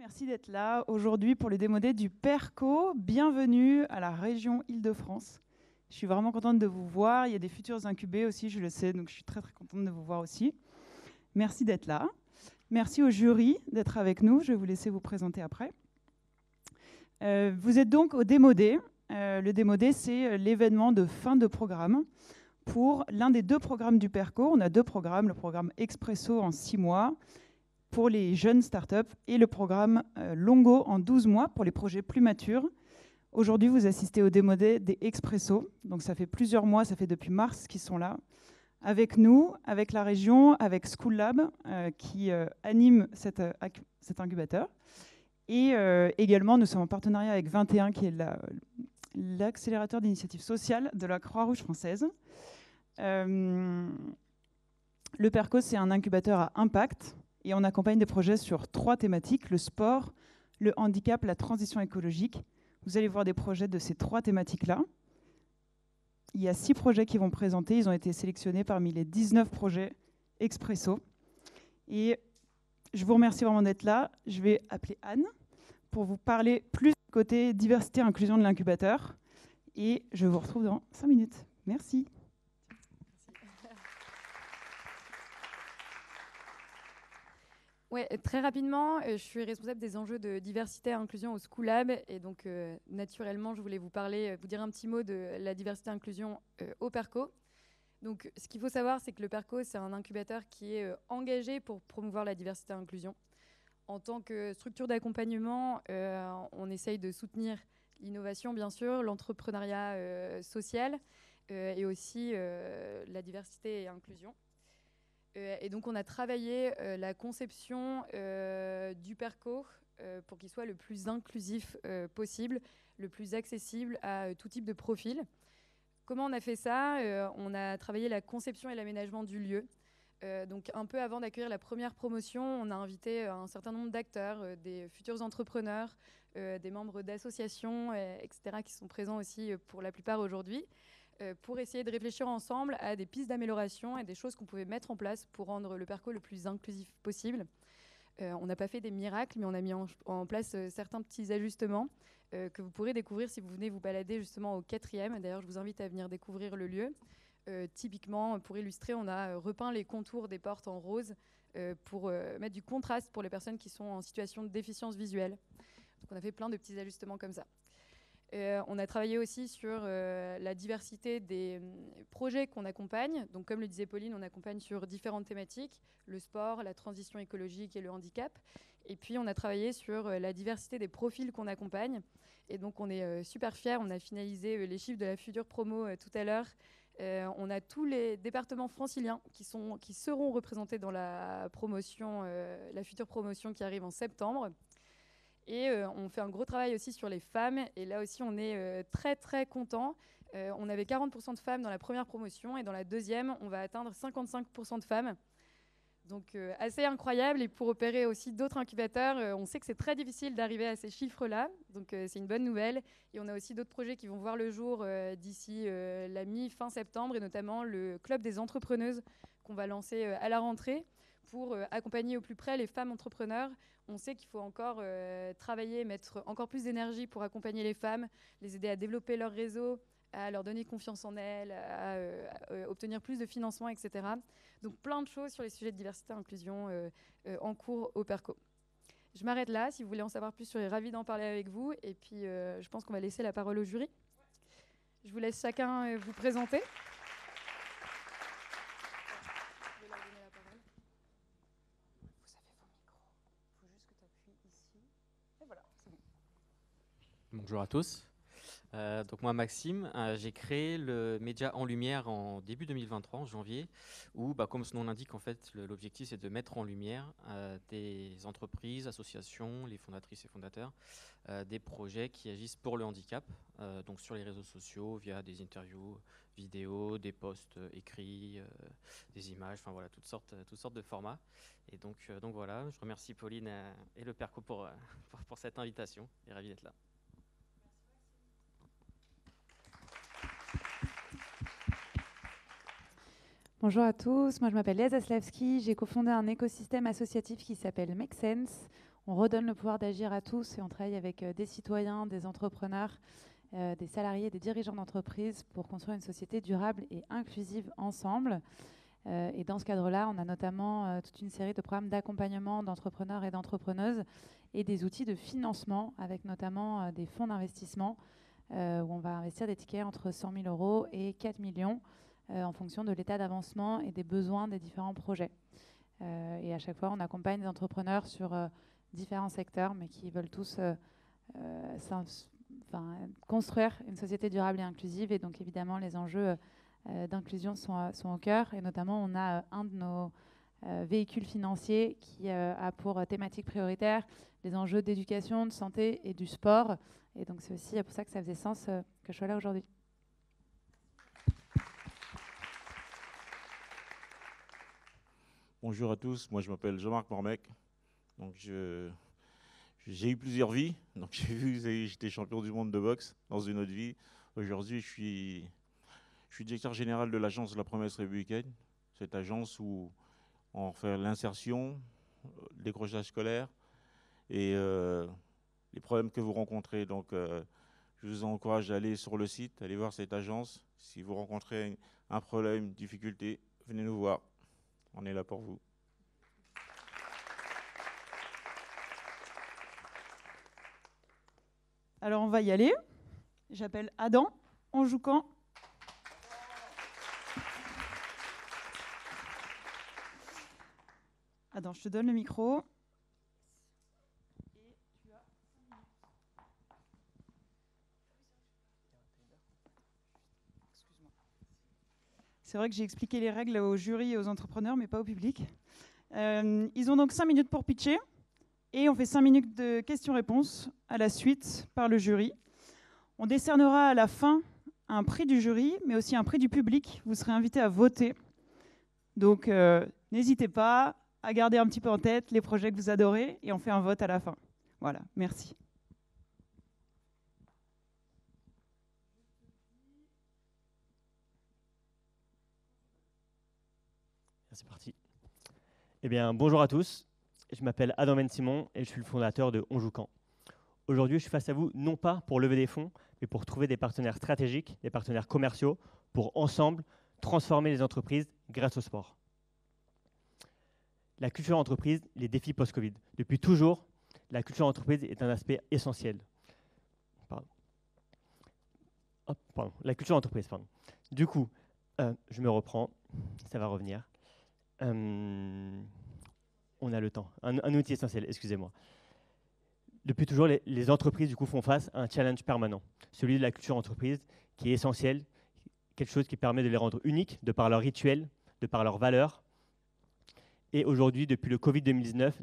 Merci d'être là aujourd'hui pour le démodé du PERCO. Bienvenue à la région Île-de-France. Je suis vraiment contente de vous voir. Il y a des futurs incubés aussi, je le sais, donc je suis très contente de vous voir aussi. Merci d'être là. Merci au jury d'être avec nous. Je vais vous laisser vous présenter après. Vous êtes donc au démodé. Le démodé, c'est l'événement de fin de programme pour l'un des deux programmes du PERCO. On a deux programmes, le programme Expresso en 6 mois pour les jeunes startups et le programme Longo en 12 mois pour les projets plus matures. Aujourd'hui, vous assistez au démodé des Expresso. Donc ça fait plusieurs mois, ça fait depuis mars qu'ils sont là, avec nous, avec la région, avec School Lab qui anime cet incubateur. Et également, nous sommes en partenariat avec 21, qui est l'accélérateur d'initiatives sociales de la Croix-Rouge française. Le PERCO, c'est un incubateur à impact et on accompagne des projets sur 3 thématiques, le sport, le handicap, la transition écologique. Vous allez voir des projets de ces 3 thématiques-là. Il y a 6 projets qui vont présenter. Ils ont été sélectionnés parmi les 19 projets Expresso. Et je vous remercie vraiment d'être là. Je vais appeler Anne pour vous parler plus du côté diversité et inclusion de l'incubateur. Et je vous retrouve dans 5 minutes. Merci. Ouais, très rapidement, je suis responsable des enjeux de diversité et inclusion au School Lab. Et donc, naturellement, je voulais vous dire un petit mot de la diversité et inclusion au PERCO. Donc, ce qu'il faut savoir, c'est que le PERCO, c'est un incubateur qui est engagé pour promouvoir la diversité et l'inclusion. En tant que structure d'accompagnement, on essaye de soutenir l'innovation, bien sûr, l'entrepreneuriat social et aussi la diversité et l'inclusion. Et donc, on a travaillé la conception du PERCO pour qu'il soit le plus inclusif possible, le plus accessible à tout type de profil. Comment on a fait ça ? On a travaillé la conception et l'aménagement du lieu. Donc, un peu avant d'accueillir la première promotion, on a invité un certain nombre d'acteurs, des futurs entrepreneurs, des membres d'associations, etc., qui sont présents aussi pour la plupart aujourd'hui, pour essayer de réfléchir ensemble à des pistes d'amélioration et des choses qu'on pouvait mettre en place pour rendre le PERCO le plus inclusif possible. On n'a pas fait des miracles, mais on a mis en place certains petits ajustements que vous pourrez découvrir si vous venez vous balader justement au 4e. D'ailleurs, je vous invite à venir découvrir le lieu. Typiquement, pour illustrer, on a repeint les contours des portes en rose pour mettre du contraste pour les personnes qui sont en situation de déficience visuelle. Donc, on a fait plein de petits ajustements comme ça. On a travaillé aussi sur la diversité des projets qu'on accompagne. Donc, comme le disait Pauline, on accompagne sur différentes thématiques, le sport, la transition écologique et le handicap. Et puis, on a travaillé sur la diversité des profils qu'on accompagne. Et donc, on est super fiers. On a finalisé les chiffres de la future promo tout à l'heure. On a tous les départements franciliens qui seront représentés dans la promotion, la future promotion qui arrive en septembre. Et on fait un gros travail aussi sur les femmes. Et là aussi, on est très contents. On avait 40% de femmes dans la première promotion. Et dans la deuxième, on va atteindre 55% de femmes. Donc, assez incroyable. Et pour opérer aussi d'autres incubateurs, on sait que c'est très difficile d'arriver à ces chiffres-là. Donc, c'est une bonne nouvelle. Et on a aussi d'autres projets qui vont voir le jour d'ici la mi-fin septembre. Et notamment le Club des entrepreneuses qu'on va lancer à la rentrée pour accompagner au plus près les femmes entrepreneurs. On sait qu'il faut encore travailler, mettre encore plus d'énergie pour accompagner les femmes, les aider à développer leur réseau, à leur donner confiance en elles, à obtenir plus de financement, etc. Donc plein de choses sur les sujets de diversité et inclusion en cours au PERCO. Je m'arrête là. Si vous voulez en savoir plus, je serais ravie d'en parler avec vous. Et puis, je pense qu'on va laisser la parole au jury. Je vous laisse chacun vous présenter. Bonjour à tous. Donc moi Maxime, j'ai créé le média En Lumière en début 2023, en janvier, où comme son nom l'indique, en fait, l'objectif c'est de mettre en lumière des entreprises, associations, les fondatrices et fondateurs, des projets qui agissent pour le handicap, donc sur les réseaux sociaux, via des interviews vidéos, des posts écrits, des images, enfin voilà, toutes sortes de formats. Et donc voilà, je remercie Pauline et le PERCO pour cette invitation, et ravi d'être là. Bonjour à tous, moi je m'appelle Léa Zaslawski, j'ai cofondé un écosystème associatif qui s'appelle Make Sense. On redonne le pouvoir d'agir à tous et on travaille avec des citoyens, des entrepreneurs, des salariés, des dirigeants d'entreprise pour construire une société durable et inclusive ensemble. Et dans ce cadre-là, on a notamment toute une série de programmes d'accompagnement d'entrepreneurs et d'entrepreneuses et des outils de financement avec notamment des fonds d'investissement où on va investir des tickets entre 100 000 € et 4 millions en fonction de l'état d'avancement et des besoins des différents projets. Et à chaque fois, on accompagne des entrepreneurs sur différents secteurs, mais qui veulent tous construire une société durable et inclusive. Et donc, évidemment, les enjeux d'inclusion sont au cœur. Et notamment, on a un de nos véhicules financiers qui a pour thématique prioritaire les enjeux d'éducation, de santé et du sport. Et donc, c'est aussi pour ça que ça faisait sens que je sois là aujourd'hui. Bonjour à tous, moi je m'appelle Jean-Marc Mormec. Donc j'ai eu plusieurs vies. Donc j'étais champion du monde de boxe dans une autre vie. Aujourd'hui je suis directeur général de l'agence de la promesse républicaine. Cette agence où on fait l'insertion, le décrochage scolaire et les problèmes que vous rencontrez. Donc je vous encourage à aller sur le site, aller voir cette agence. Si vous rencontrez un problème, une difficulté, venez nous voir. On est là pour vous. Alors on va y aller. J'appelle Adam Onjoukan. Adam, je te donne le micro. C'est vrai que j'ai expliqué les règles au jury et aux entrepreneurs, mais pas au public. Ils ont donc 5 minutes pour pitcher et on fait 5 minutes de questions-réponses à la suite par le jury. On décernera à la fin un prix du jury, mais aussi un prix du public. Vous serez invités à voter. Donc, n'hésitez pas à garder un petit peu en tête les projets que vous adorez et on fait un vote à la fin. Voilà, merci. C'est parti. Eh bien, bonjour à tous. Je m'appelle Adam Ben-Simon et je suis le fondateur de Onjoukan. Aujourd'hui, je suis face à vous non pas pour lever des fonds, mais pour trouver des partenaires stratégiques, des partenaires commerciaux, pour ensemble transformer les entreprises grâce au sport. La culture entreprise, les défis post-Covid. Depuis toujours, la culture entreprise est un aspect essentiel. La culture entreprise, pardon. Du coup, je me reprends, ça va revenir. On a le temps. Un outil essentiel, excusez-moi. Depuis toujours, les entreprises du coup, font face à un challenge permanent, celui de la culture entreprise, qui est essentiel, quelque chose qui permet de les rendre uniques de par leurs rituels, de par leurs valeurs. Et aujourd'hui, depuis le Covid 2019,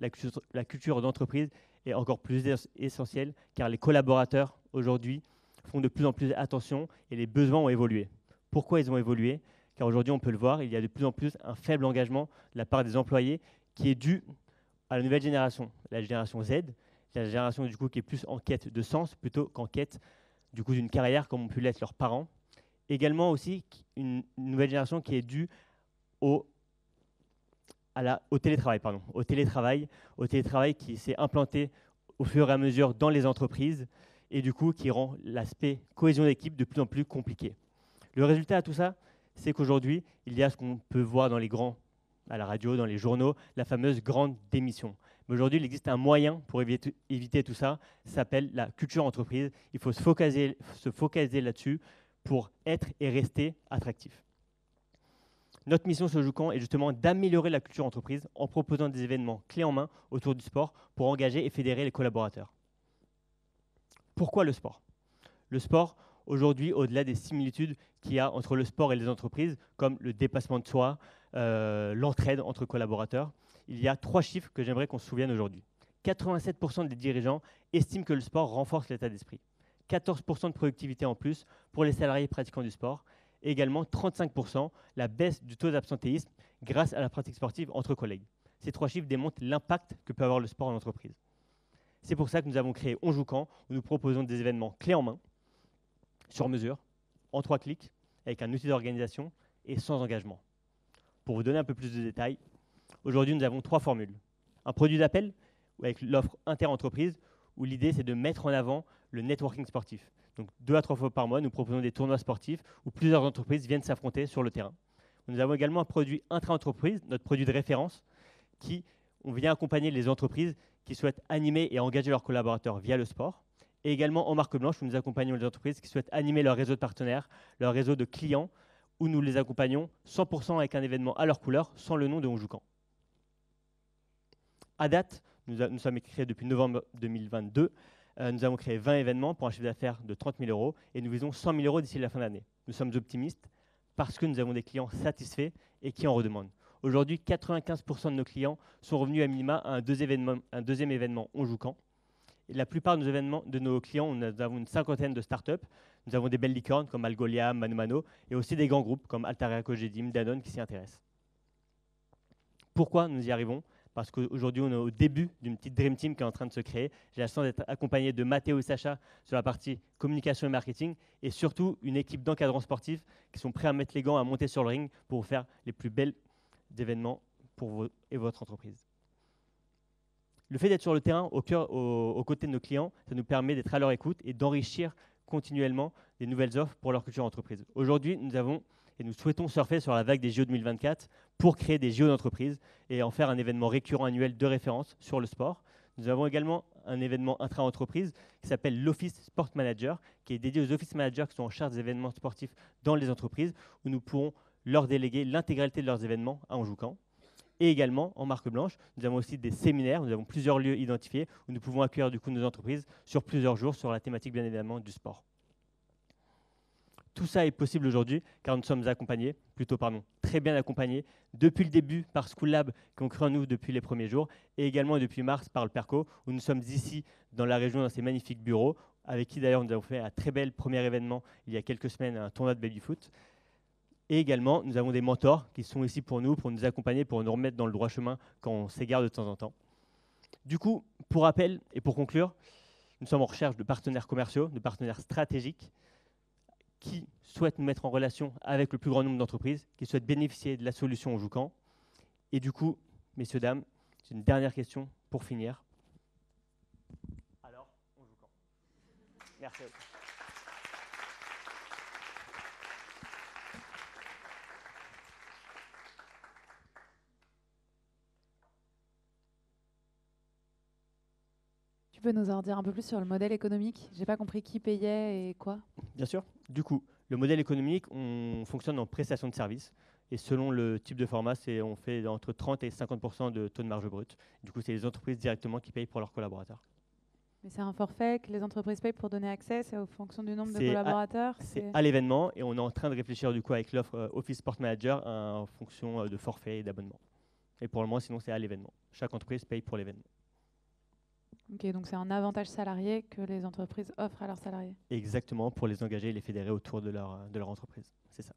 la culture d'entreprise est encore plus essentielle, car les collaborateurs, aujourd'hui, font de plus en plus attention et les besoins ont évolué. Pourquoi ils ont évolué ? Car aujourd'hui, on peut le voir, il y a de plus en plus un faible engagement de la part des employés qui est dû à la nouvelle génération, la génération Z, la génération du coup qui est plus en quête de sens plutôt qu'en quête du coup d'une carrière comme ont pu l'être leurs parents. Également aussi une nouvelle génération qui est due au télétravail, au télétravail qui s'est implanté au fur et à mesure dans les entreprises et du coup qui rend l'aspect cohésion d'équipe de plus en plus compliqué. Le résultat à tout ça, c'est qu'aujourd'hui, il y a ce qu'on peut voir dans à la radio, dans les journaux, la fameuse grande démission. Mais aujourd'hui, il existe un moyen pour éviter tout ça, ça s'appelle la culture entreprise. Il faut se focaliser là-dessus pour être et rester attractif. Notre mission sur Onjoukan est justement d'améliorer la culture entreprise en proposant des événements clés en main autour du sport pour engager et fédérer les collaborateurs. Pourquoi le sport ? Le sport, aujourd'hui, au-delà des similitudes qu'il y a entre le sport et les entreprises, comme le dépassement de soi, l'entraide entre collaborateurs, il y a 3 chiffres que j'aimerais qu'on se souvienne aujourd'hui. 87% des dirigeants estiment que le sport renforce l'état d'esprit. 14% de productivité en plus pour les salariés pratiquants du sport. Et également 35% la baisse du taux d'absentéisme grâce à la pratique sportive entre collègues. Ces 3 chiffres démontrent l'impact que peut avoir le sport en entreprise. C'est pour ça que nous avons créé Onjoukan, où nous proposons des événements clés en main, sur mesure, en 3 clics, avec un outil d'organisation et sans engagement. Pour vous donner un peu plus de détails, aujourd'hui nous avons 3 formules. Un produit d'appel ou avec l'offre inter-entreprise, où l'idée c'est de mettre en avant le networking sportif. Donc 2 à 3 fois par mois, nous proposons des tournois sportifs où plusieurs entreprises viennent s'affronter sur le terrain. Nous avons également un produit intra-entreprise, notre produit de référence, qui on vient accompagner les entreprises qui souhaitent animer et engager leurs collaborateurs via le sport. Et également en marque blanche, où nous accompagnons les entreprises qui souhaitent animer leur réseau de partenaires, leur réseau de clients, où nous les accompagnons 100% avec un événement à leur couleur, sans le nom de On Joue Quand. À date, nous sommes créés depuis novembre 2022. Nous avons créé 20 événements pour un chiffre d'affaires de 30 000 € et nous visons 100 000 € d'ici la fin d'année. Nous sommes optimistes parce que nous avons des clients satisfaits et qui en redemandent. Aujourd'hui, 95% de nos clients sont revenus à minima à un deuxième événement On Joue Quand. Et la plupart de nos clients, nous avons une cinquantaine de startups. Nous avons des belles licornes comme Algolia, Mano Mano et aussi des grands groupes comme Altaria, Cogedim, Danone qui s'y intéressent. Pourquoi nous y arrivons ? Parce qu'aujourd'hui, on est au début d'une petite Dream Team qui est en train de se créer. J'ai la chance d'être accompagné de Mathéo et Sacha sur la partie communication et marketing et surtout une équipe d'encadrants sportifs qui sont prêts à mettre les gants, à monter sur le ring pour vous faire les plus belles événements pour vous et votre entreprise. Le fait d'être sur le terrain, aux côtés de nos clients, ça nous permet d'être à leur écoute et d'enrichir continuellement des nouvelles offres pour leur culture entreprise. Aujourd'hui, nous souhaitons surfer sur la vague des JO 2024 pour créer des JO d'entreprise et en faire un événement récurrent annuel de référence sur le sport. Nous avons également un événement intra-entreprise qui s'appelle l'Office Sport Manager, qui est dédié aux office managers qui sont en charge des événements sportifs dans les entreprises, où nous pourrons leur déléguer l'intégralité de leurs événements à On Joue Quand. Et également, en marque blanche, nous avons aussi des séminaires, nous avons plusieurs lieux identifiés où nous pouvons accueillir du coup nos entreprises sur plusieurs jours sur la thématique bien évidemment du sport. Tout ça est possible aujourd'hui car nous sommes très bien accompagnés depuis le début par School Lab qui ont cru en nous depuis les premiers jours et également depuis mars par le PERCO où nous sommes ici dans la région dans ces magnifiques bureaux avec qui d'ailleurs nous avons fait un très bel premier événement il y a quelques semaines, un tournoi de baby-foot. Et également, nous avons des mentors qui sont ici pour nous accompagner, pour nous remettre dans le droit chemin quand on s'égare de temps en temps. Du coup, pour rappel et pour conclure, nous sommes en recherche de partenaires commerciaux, de partenaires stratégiques qui souhaitent nous mettre en relation avec le plus grand nombre d'entreprises, qui souhaitent bénéficier de la solution On Joue Quand. Et du coup, messieurs, dames, j'ai une dernière question pour finir. Alors, on joue quand ? Merci à vous. Tu peux nous en dire un peu plus sur le modèle économique ? J'ai pas compris qui payait et quoi. Bien sûr. Du coup, le modèle économique, on fonctionne en prestation de service. Et selon le type de format, on fait entre 30 et 50% de taux de marge brute. Du coup, c'est les entreprises directement qui payent pour leurs collaborateurs. Mais c'est un forfait que les entreprises payent pour donner accès, c'est en fonction du nombre de collaborateurs. C'est à l'événement et on est en train de réfléchir du coup avec l'offre Office Sport Manager en fonction de forfait et d'abonnement. Et pour le moment, sinon, c'est à l'événement. Chaque entreprise paye pour l'événement. Ok, donc c'est un avantage salarié que les entreprises offrent à leurs salariés. Exactement, pour les engager et les fédérer autour de leur entreprise. C'est ça.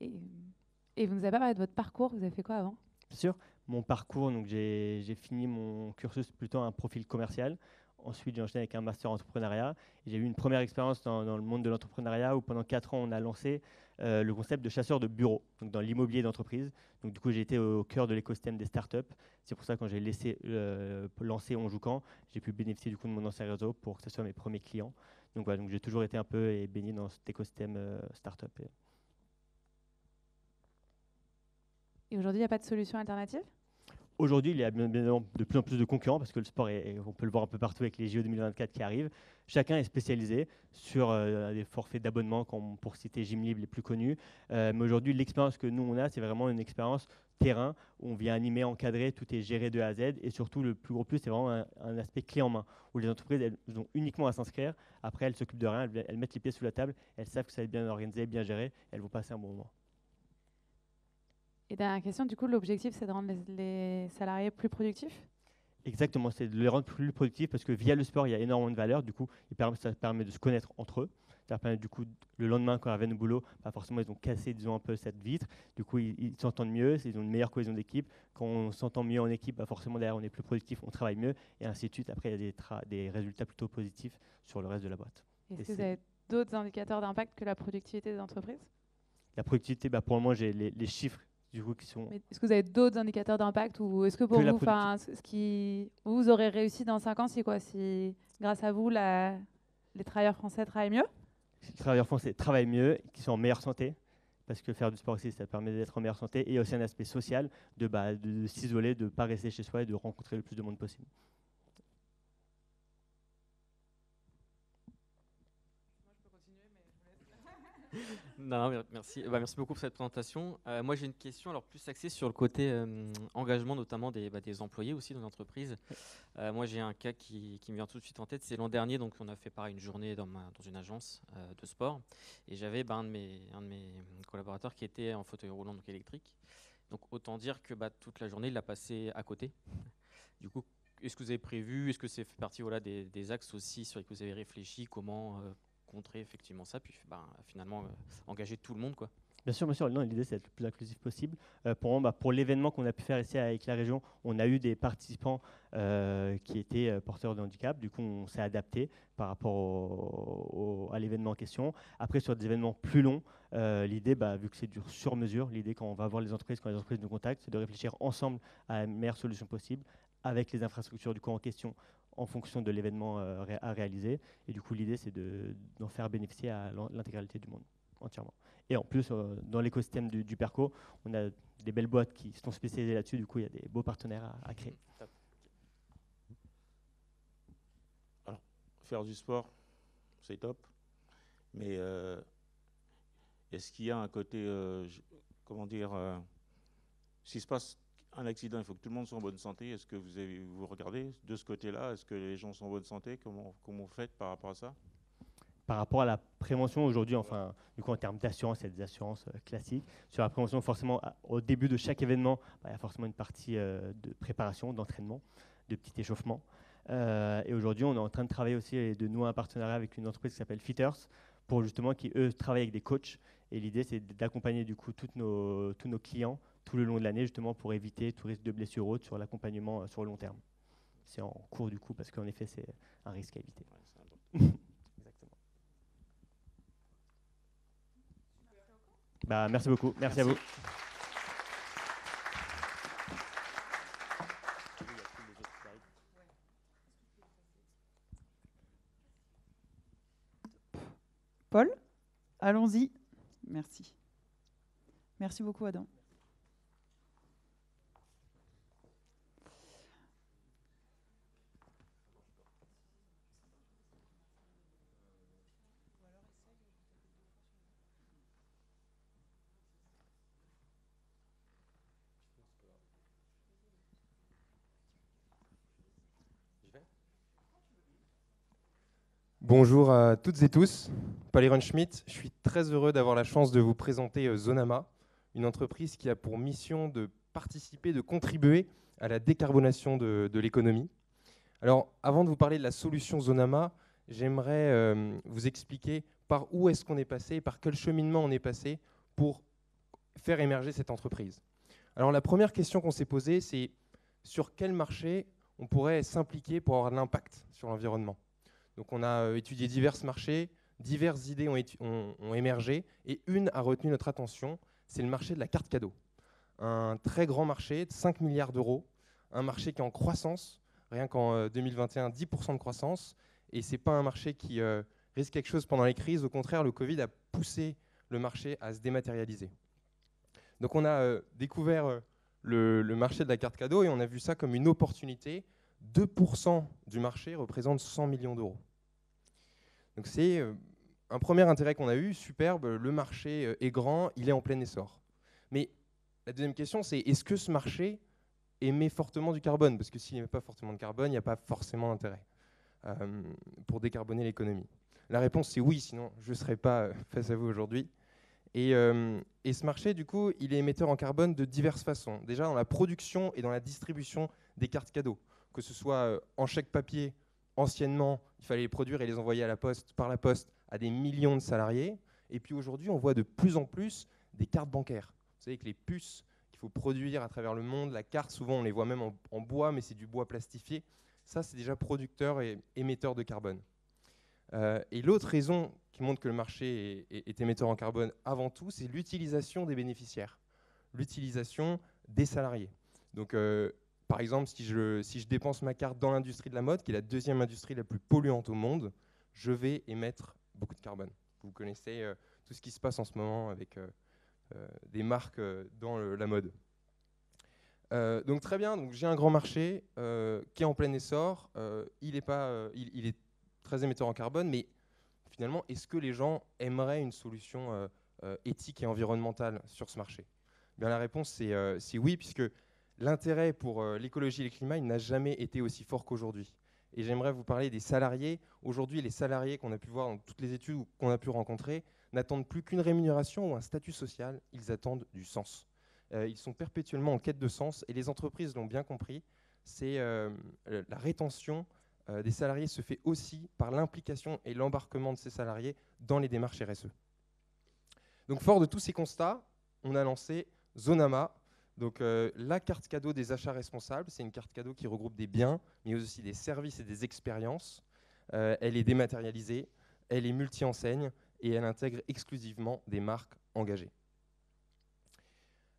Et vous nous avez pas parlé de votre parcours, vous avez fait quoi avant ? Bien sûr, mon parcours, donc j'ai fini mon cursus plutôt un profil commercial. Ensuite, j'ai enchaîné avec un master en entrepreneuriat. J'ai eu une première expérience dans le monde de l'entrepreneuriat où pendant 4 ans, on a lancé le concept de chasseur de bureau, donc dans l'immobilier d'entreprise. Donc du coup, j'ai été au cœur de l'écosystème des startups. C'est pour ça que quand j'ai laissé lancer On Joue Quand, j'ai pu bénéficier du coup de mon ancien réseau pour que ce soit mes premiers clients. Donc voilà, donc j'ai toujours été un peu baigné dans cet écosystème startup. Et aujourd'hui, il n'y a pas de solution alternative ? Aujourd'hui, il y a bien évidemment de plus en plus de concurrents parce que le sport, on peut le voir un peu partout avec les JO 2024 qui arrivent. Chacun est spécialisé sur des forfaits d'abonnement, pour citer Gymlib les plus connus. Mais aujourd'hui, l'expérience que nous, on a, c'est vraiment une expérience terrain où on vient animer, encadrer, tout est géré de A à Z. Et surtout, le plus gros plus, c'est vraiment un aspect clé en main où les entreprises, elles ont uniquement à s'inscrire. Après, elles ne s'occupent de rien, elles mettent les pieds sous la table, elles savent que ça va être bien organisé, bien géré, elles vont passer un bon moment. Et dernière question, du coup, l'objectif, c'est de rendre les salariés plus productifs ? Exactement, c'est de les rendre plus productifs parce que via le sport, il y a énormément de valeur. Du coup, ça permet de se connaître entre eux. Ça permet du coup, le lendemain, quand ils reviennent au boulot, forcément, ils ont cassé, disons, un peu cette vitre. Du coup, ils s'entendent mieux, ils ont une meilleure cohésion d'équipe. Quand on s'entend mieux en équipe, forcément, derrière, on est plus productif, on travaille mieux, et ainsi de suite. Après, il y a des résultats plutôt positifs sur le reste de la boîte. Est-ce que vous avez d'autres indicateurs d'impact que la productivité des entreprises ? La productivité, pour le moment, j'ai les chiffres du coup, qui sont... Mais est-ce que vous avez d'autres indicateurs d'impact ou est-ce que pour Que la vous, vous aurez réussi dans 5 ans, c'est quoi? Si grâce à vous, les travailleurs français travaillent mieux? Les travailleurs français travaillent mieux, qui sont en meilleure santé, parce que faire du sport ici, ça permet d'être en meilleure santé, et il y a aussi un aspect social, de s'isoler, de ne pas rester chez soi et de rencontrer le plus de monde possible. Non, merci. Merci beaucoup pour cette présentation. Moi, j'ai une question alors plus axée sur le côté engagement, notamment des employés aussi dans l'entreprise. Moi, j'ai un cas qui me vient tout de suite en tête. C'est l'an dernier, donc on a fait pareil une journée dans une agence de sport, et j'avais un de mes collaborateurs qui était en fauteuil roulant, donc électrique. Donc autant dire que toute la journée, il l'a passé à côté. Du coup, est-ce que vous avez prévu, est-ce que c'est fait partie des axes aussi sur lesquels vous avez réfléchi, comment contrer effectivement ça, puis finalement engager tout le monde, quoi. Bien sûr, non, l'idée c'est d'être le plus inclusif possible. Pour l'événement qu'on a pu faire ici avec la région, on a eu des participants qui étaient porteurs de handicap. Du coup, on s'est adapté par rapport à l'événement en question. Après, sur des événements plus longs, l'idée, vu que c'est du sur-mesure, l'idée quand on va voir les entreprises, quand les entreprises nous contactent, c'est de réfléchir ensemble à la meilleure solution possible avec les infrastructures du coup en question, en fonction de l'événement à réaliser. Et du coup, l'idée, c'est d'en faire bénéficier à l'intégralité du monde, entièrement. Et en plus, dans l'écosystème du PERCO, on a des belles boîtes qui sont spécialisées là-dessus. Du coup, il y a des beaux partenaires à créer. Alors, faire du sport, c'est top. Mais est-ce qu'il y a un côté, s'il se passe un accident, il faut que tout le monde soit en bonne santé. Est-ce que vous regardez de ce côté-là? Est-ce que les gens sont en bonne santé? Comment vous faites par rapport à ça? Par rapport à la prévention aujourd'hui, du coup en termes d'assurance, il y a des assurances classiques. Sur la prévention, forcément, au début de chaque événement, il y a forcément une partie de préparation, d'entraînement, de petit échauffement. Et aujourd'hui, on est en train de travailler aussi et de nouer un partenariat avec une entreprise qui s'appelle Fitters, pour justement qui, eux, travaillent avec des coachs. Et l'idée, c'est d'accompagner du coup tous nos clients tout le long de l'année, justement pour éviter tout risque de blessure haute sur l'accompagnement sur le long terme. C'est en cours du coup, parce qu'en effet, c'est un risque à éviter. Ouais, merci beaucoup. Merci à vous. Paul, allons-y. Merci. Merci beaucoup, Adam. Bonjour à toutes et tous, Paul Ehrenschmidt. Je suis très heureux d'avoir la chance de vous présenter Zonama, une entreprise qui a pour mission de participer, de contribuer à la décarbonation de l'économie. Alors, avant de vous parler de la solution Zonama, j'aimerais vous expliquer par où est-ce qu'on est passé, par quel cheminement on est passé pour faire émerger cette entreprise. Alors, la première question qu'on s'est posée, c'est sur quel marché on pourrait s'impliquer pour avoir de l'impact sur l'environnement. Donc on a étudié divers marchés, diverses idées ont émergé, et une a retenu notre attention, c'est le marché de la carte cadeau. Un très grand marché de 5 milliards d'euros, un marché qui est en croissance, rien qu'en 2021, 10% de croissance, et ce n'est pas un marché qui risque quelque chose pendant les crises, au contraire, le Covid a poussé le marché à se dématérialiser. Donc on a découvert le marché de la carte cadeau, et on a vu ça comme une opportunité. 2% du marché représente 100 millions d'euros. Donc c'est un premier intérêt qu'on a eu, superbe, le marché est grand, il est en plein essor. Mais la deuxième question, c'est est-ce que ce marché émet fortement du carbone? Parce que s'il n'émet pas fortement de carbone, il n'y a pas forcément d'intérêt pour décarboner l'économie. La réponse, c'est oui, sinon je ne serais pas face à vous aujourd'hui. Et ce marché, du coup, il est émetteur en carbone de diverses façons. Déjà dans la production et dans la distribution des cartes cadeaux, que ce soit en chèque papier. Anciennement, il fallait les produire et les envoyer par la poste à des millions de salariés. Et puis aujourd'hui, on voit de plus en plus des cartes bancaires. Vous savez que les puces qu'il faut produire à travers le monde, la carte, souvent on les voit même en bois, mais c'est du bois plastifié. Ça, c'est déjà producteur et émetteur de carbone. Et l'autre raison qui montre que le marché est émetteur en carbone avant tout, c'est l'utilisation des bénéficiaires. l'utilisation des salariés. Donc, par exemple, si je dépense ma carte dans l'industrie de la mode, qui est la deuxième industrie la plus polluante au monde, je vais émettre beaucoup de carbone. Vous connaissez tout ce qui se passe en ce moment avec des marques dans la mode. Donc très bien, donc j'ai un grand marché qui est en plein essor. Il est très émetteur en carbone, mais finalement, est-ce que les gens aimeraient une solution éthique et environnementale sur ce marché ? Bien, la réponse, c'est oui, puisque l'intérêt pour l'écologie et le climat, il n'a jamais été aussi fort qu'aujourd'hui. Et j'aimerais vous parler des salariés. Aujourd'hui, les salariés qu'on a pu voir dans toutes les études qu'on a pu rencontrer n'attendent plus qu'une rémunération ou un statut social, ils attendent du sens. Ils sont perpétuellement en quête de sens, et les entreprises l'ont bien compris, c'est la rétention des salariés se fait aussi par l'implication et l'embarquement de ces salariés dans les démarches RSE. Donc fort de tous ces constats, on a lancé Zonama, donc la carte cadeau des achats responsables. C'est une carte cadeau qui regroupe des biens, mais aussi des services et des expériences. Elle est dématérialisée, elle est multi-enseigne et elle intègre exclusivement des marques engagées.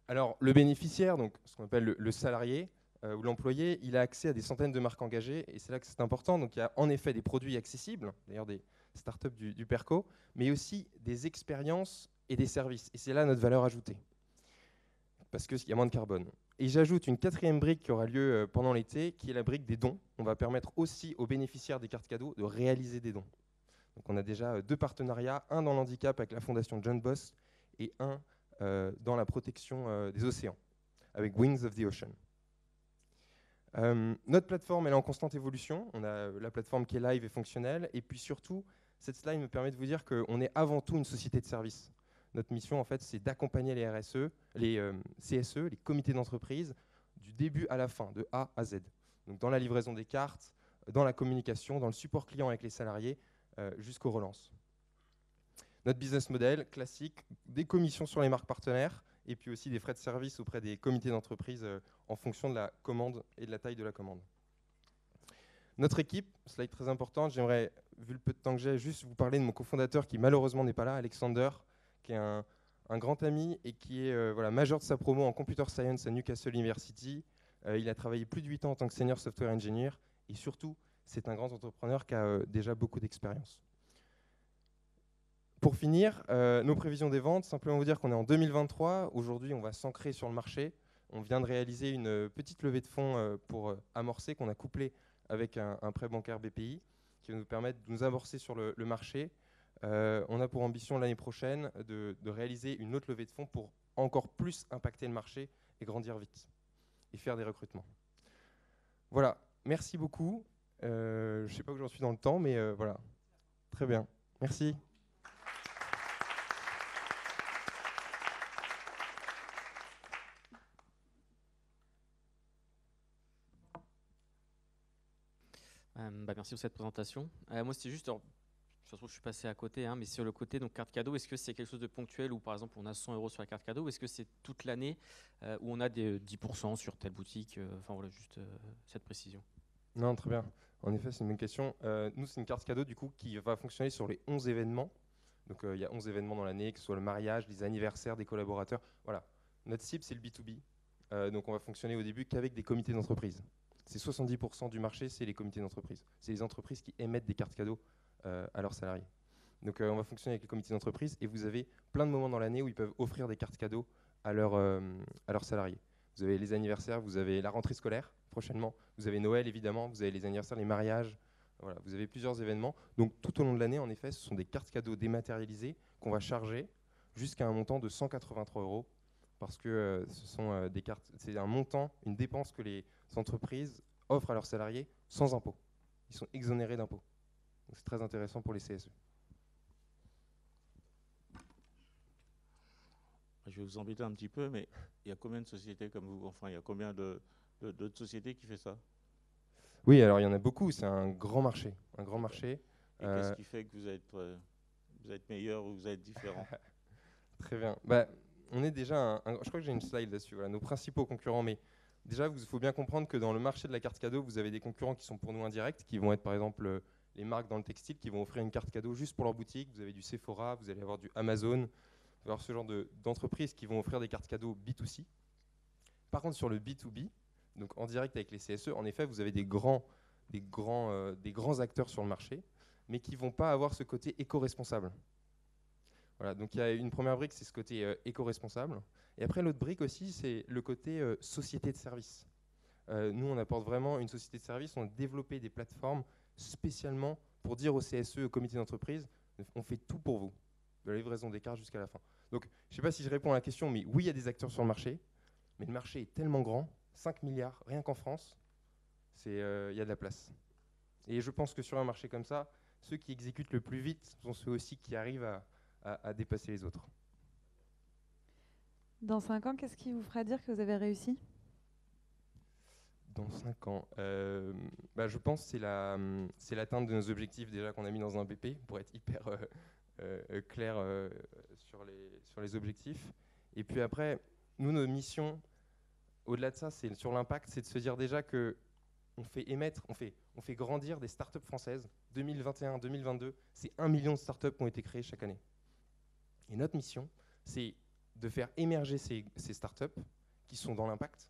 Alors le bénéficiaire, donc ce qu'on appelle le salarié ou l'employé, il a accès à des centaines de marques engagées, et c'est là que c'est important. Donc il y a en effet des produits accessibles, d'ailleurs des startups du PERCO, mais aussi des expériences et des services. Et c'est là notre valeur ajoutée, parce qu'il y a moins de carbone. Et j'ajoute une quatrième brique qui aura lieu pendant l'été, qui est la brique des dons. On va permettre aussi aux bénéficiaires des cartes cadeaux de réaliser des dons. Donc on a déjà 2 partenariats, un dans l'handicap avec la fondation John Boss et un dans la protection des océans, avec Wings of the Ocean. Notre plateforme, elle est en constante évolution. On a la plateforme qui est live et fonctionnelle. Et puis surtout, cette slide me permet de vous dire qu'on est avant tout une société de services. Notre mission, en fait, c'est d'accompagner les RSE, les CSE, les comités d'entreprise, du début à la fin, de A à Z. Donc dans la livraison des cartes, dans la communication, dans le support client avec les salariés, jusqu'aux relances. Notre business model classique, des commissions sur les marques partenaires, et puis aussi des frais de service auprès des comités d'entreprise en fonction de la commande et de la taille de la commande. Notre équipe, slide très importante, j'aimerais, vu le peu de temps que j'ai, juste vous parler de mon cofondateur qui malheureusement n'est pas là, Alexander, qui est un grand ami et qui est major de sa promo en Computer Science à Newcastle University. Il a travaillé plus de 8 ans en tant que Senior Software Engineer, et surtout, c'est un grand entrepreneur qui a déjà beaucoup d'expérience. Pour finir, nos prévisions des ventes, simplement vous dire qu'on est en 2023. Aujourd'hui, on va s'ancrer sur le marché. On vient de réaliser une petite levée de fonds pour amorcer, qu'on a couplé avec un prêt bancaire BPI, qui va nous permettre de nous amorcer sur le marché. On a pour ambition l'année prochaine de réaliser une autre levée de fonds pour encore plus impacter le marché et grandir vite et faire des recrutements. Voilà, merci beaucoup. Je ne sais pas où j'en suis dans le temps, mais voilà, très bien. Merci. Merci pour cette présentation. Moi, c'était juste, alors, je trouve que je suis passé à côté, mais sur le côté, donc carte cadeau, est-ce que c'est quelque chose de ponctuel où par exemple on a 100 € sur la carte cadeau, ou est-ce que c'est toute l'année où on a des 10% sur telle boutique, enfin voilà, juste cette précision. Non, très bien. En effet, c'est une bonne question. Nous, c'est une carte cadeau du coup qui va fonctionner sur les 11 événements. Donc il y a 11 événements dans l'année, que ce soit le mariage, les anniversaires des collaborateurs. Voilà. Notre cible, c'est le B2B. Donc on va fonctionner au début qu'avec des comités d'entreprise. C'est 70% du marché, c'est les comités d'entreprise. C'est les entreprises qui émettent des cartes cadeaux à leurs salariés. Donc on va fonctionner avec les comités d'entreprise, et vous avez plein de moments dans l'année où ils peuvent offrir des cartes cadeaux à leurs salariés. Vous avez les anniversaires, vous avez la rentrée scolaire prochainement, vous avez Noël évidemment, vous avez les anniversaires, les mariages, voilà, vous avez plusieurs événements. Donc tout au long de l'année, en effet, ce sont des cartes cadeaux dématérialisées qu'on va charger jusqu'à un montant de 183 €, parce que ce sont des cartes, c'est un montant, une dépense que les entreprises offrent à leurs salariés sans impôt. Ils sont exonérés d'impôts. Donc c'est très intéressant pour les CSE. Je vais vous embêter un petit peu, mais il y a combien de sociétés comme vous? Enfin, il y a combien d'autres sociétés qui font ça? Oui, alors il y en a beaucoup, c'est un grand marché. Un grand marché. Et qu'est-ce qui fait que vous êtes meilleur ou vous êtes différent? Très bien. On est déjà je crois que j'ai une slide là-dessus. Voilà, nos principaux concurrents, mais déjà, il faut bien comprendre que dans le marché de la carte cadeau, vous avez des concurrents qui sont pour nous indirects, qui vont être par exemple les marques dans le textile qui vont offrir une carte cadeau juste pour leur boutique. Vous avez du Sephora, vous allez avoir du Amazon, avoir ce genre d'entreprises qui vont offrir des cartes cadeaux B2C. Par contre, sur le B2B, donc en direct avec les CSE, en effet, vous avez des grands acteurs sur le marché, mais qui ne vont pas avoir ce côté éco-responsable. Voilà, donc il y a une première brique, c'est ce côté éco-responsable. Et après, l'autre brique aussi, c'est le côté société de service. Nous, on apporte vraiment une société de service. On a développé des plateformes spécialement pour dire au CSE, au comité d'entreprise, on fait tout pour vous, de la livraison des cartes jusqu'à la fin. Donc, je ne sais pas si je réponds à la question, mais oui, il y a des acteurs sur le marché, mais le marché est tellement grand, 5 milliards, rien qu'en France, il y a de la place. Et je pense que sur un marché comme ça, ceux qui exécutent le plus vite sont ceux aussi qui arrivent à dépasser les autres. Dans 5 ans, qu'est-ce qui vous fera dire que vous avez réussi ? Dans 5 ans, je pense que c'est l'atteinte de nos objectifs déjà qu'on a mis dans un BP pour être hyper clair sur les objectifs. Et puis après, nous, nos missions, au-delà de ça, c'est sur l'impact, c'est de se dire déjà que on fait grandir des startups françaises. 2021-2022, c'est 1 million de startups qui ont été créées chaque année. Et notre mission, c'est de faire émerger ces startups qui sont dans l'impact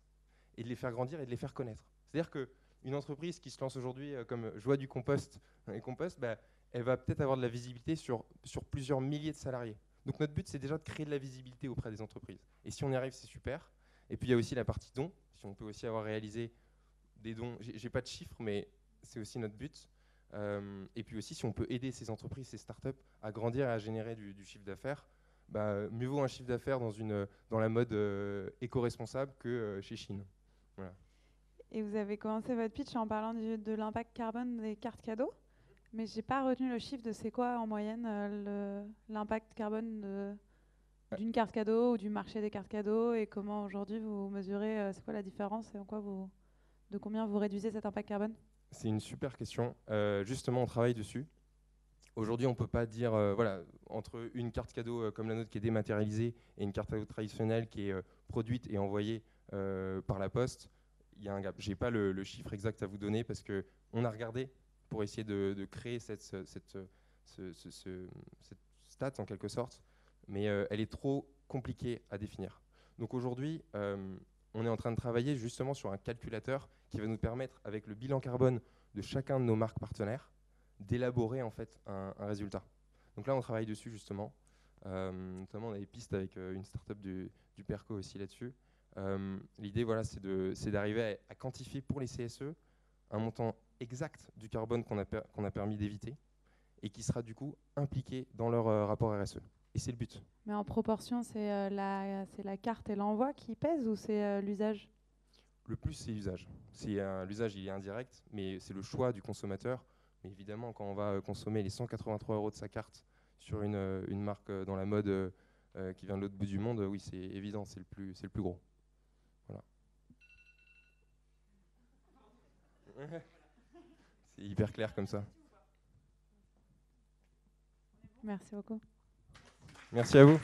et de les faire grandir et de les faire connaître. C'est-à-dire qu'une entreprise qui se lance aujourd'hui comme Joie du compost, elle va peut-être avoir de la visibilité sur plusieurs milliers de salariés. Donc notre but, c'est déjà de créer de la visibilité auprès des entreprises. Et si on y arrive, c'est super. Et puis il y a aussi la partie dons. Si on peut aussi avoir réalisé des dons, j'ai pas de chiffres, mais c'est aussi notre but. Et puis aussi, si on peut aider ces entreprises, ces startups à grandir et à générer du chiffre d'affaires, mieux vaut un chiffre d'affaires dans la mode éco-responsable que chez Chine. Voilà. Et vous avez commencé votre pitch en parlant de l'impact carbone des cartes cadeaux, mais j'ai pas retenu le chiffre de c'est quoi en moyenne l'impact carbone d'une carte cadeau ou du marché des cartes cadeaux, et comment aujourd'hui vous mesurez, c'est quoi la différence et de combien vous réduisez cet impact carbone ? C'est une super question. Justement, on travaille dessus. Aujourd'hui, on ne peut pas dire, entre une carte cadeau comme la nôtre qui est dématérialisée et une carte cadeau traditionnelle qui est produite et envoyée par la poste, il y a un gap. Je n'ai pas le chiffre exact à vous donner parce qu'on a regardé pour essayer de créer cette stat en quelque sorte, mais elle est trop compliquée à définir. Donc aujourd'hui, on est en train de travailler justement sur un calculateur qui va nous permettre, avec le bilan carbone de chacun de nos marques partenaires, d'élaborer en fait un résultat. Donc là, on travaille dessus justement. Notamment, on a des pistes avec une startup du Perco aussi là-dessus. L'idée, c'est d'arriver à quantifier pour les CSE un montant exact du carbone qu'on a permis d'éviter et qui sera du coup impliqué dans leur rapport RSE. Et c'est le but. Mais en proportion, c'est la carte et l'envoi qui pèsent ou c'est l'usage ? Le plus, c'est l'usage. L'usage, il est indirect, mais c'est le choix du consommateur. Mais évidemment, quand on va consommer les 183 € de sa carte sur une marque dans la mode qui vient de l'autre bout du monde, oui, c'est évident, c'est le plus gros. Voilà. C'est hyper clair comme ça. Merci beaucoup. Merci à vous.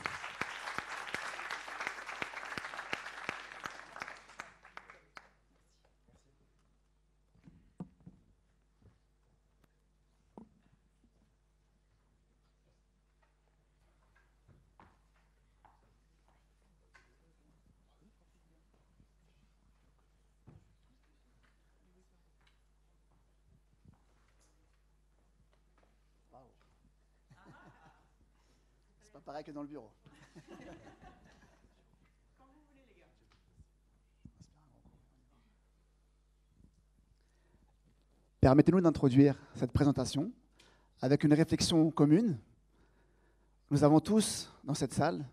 C'est pas pareil que dans le bureau. Permettez-nous d'introduire cette présentation avec une réflexion commune. Nous avons tous, dans cette salle,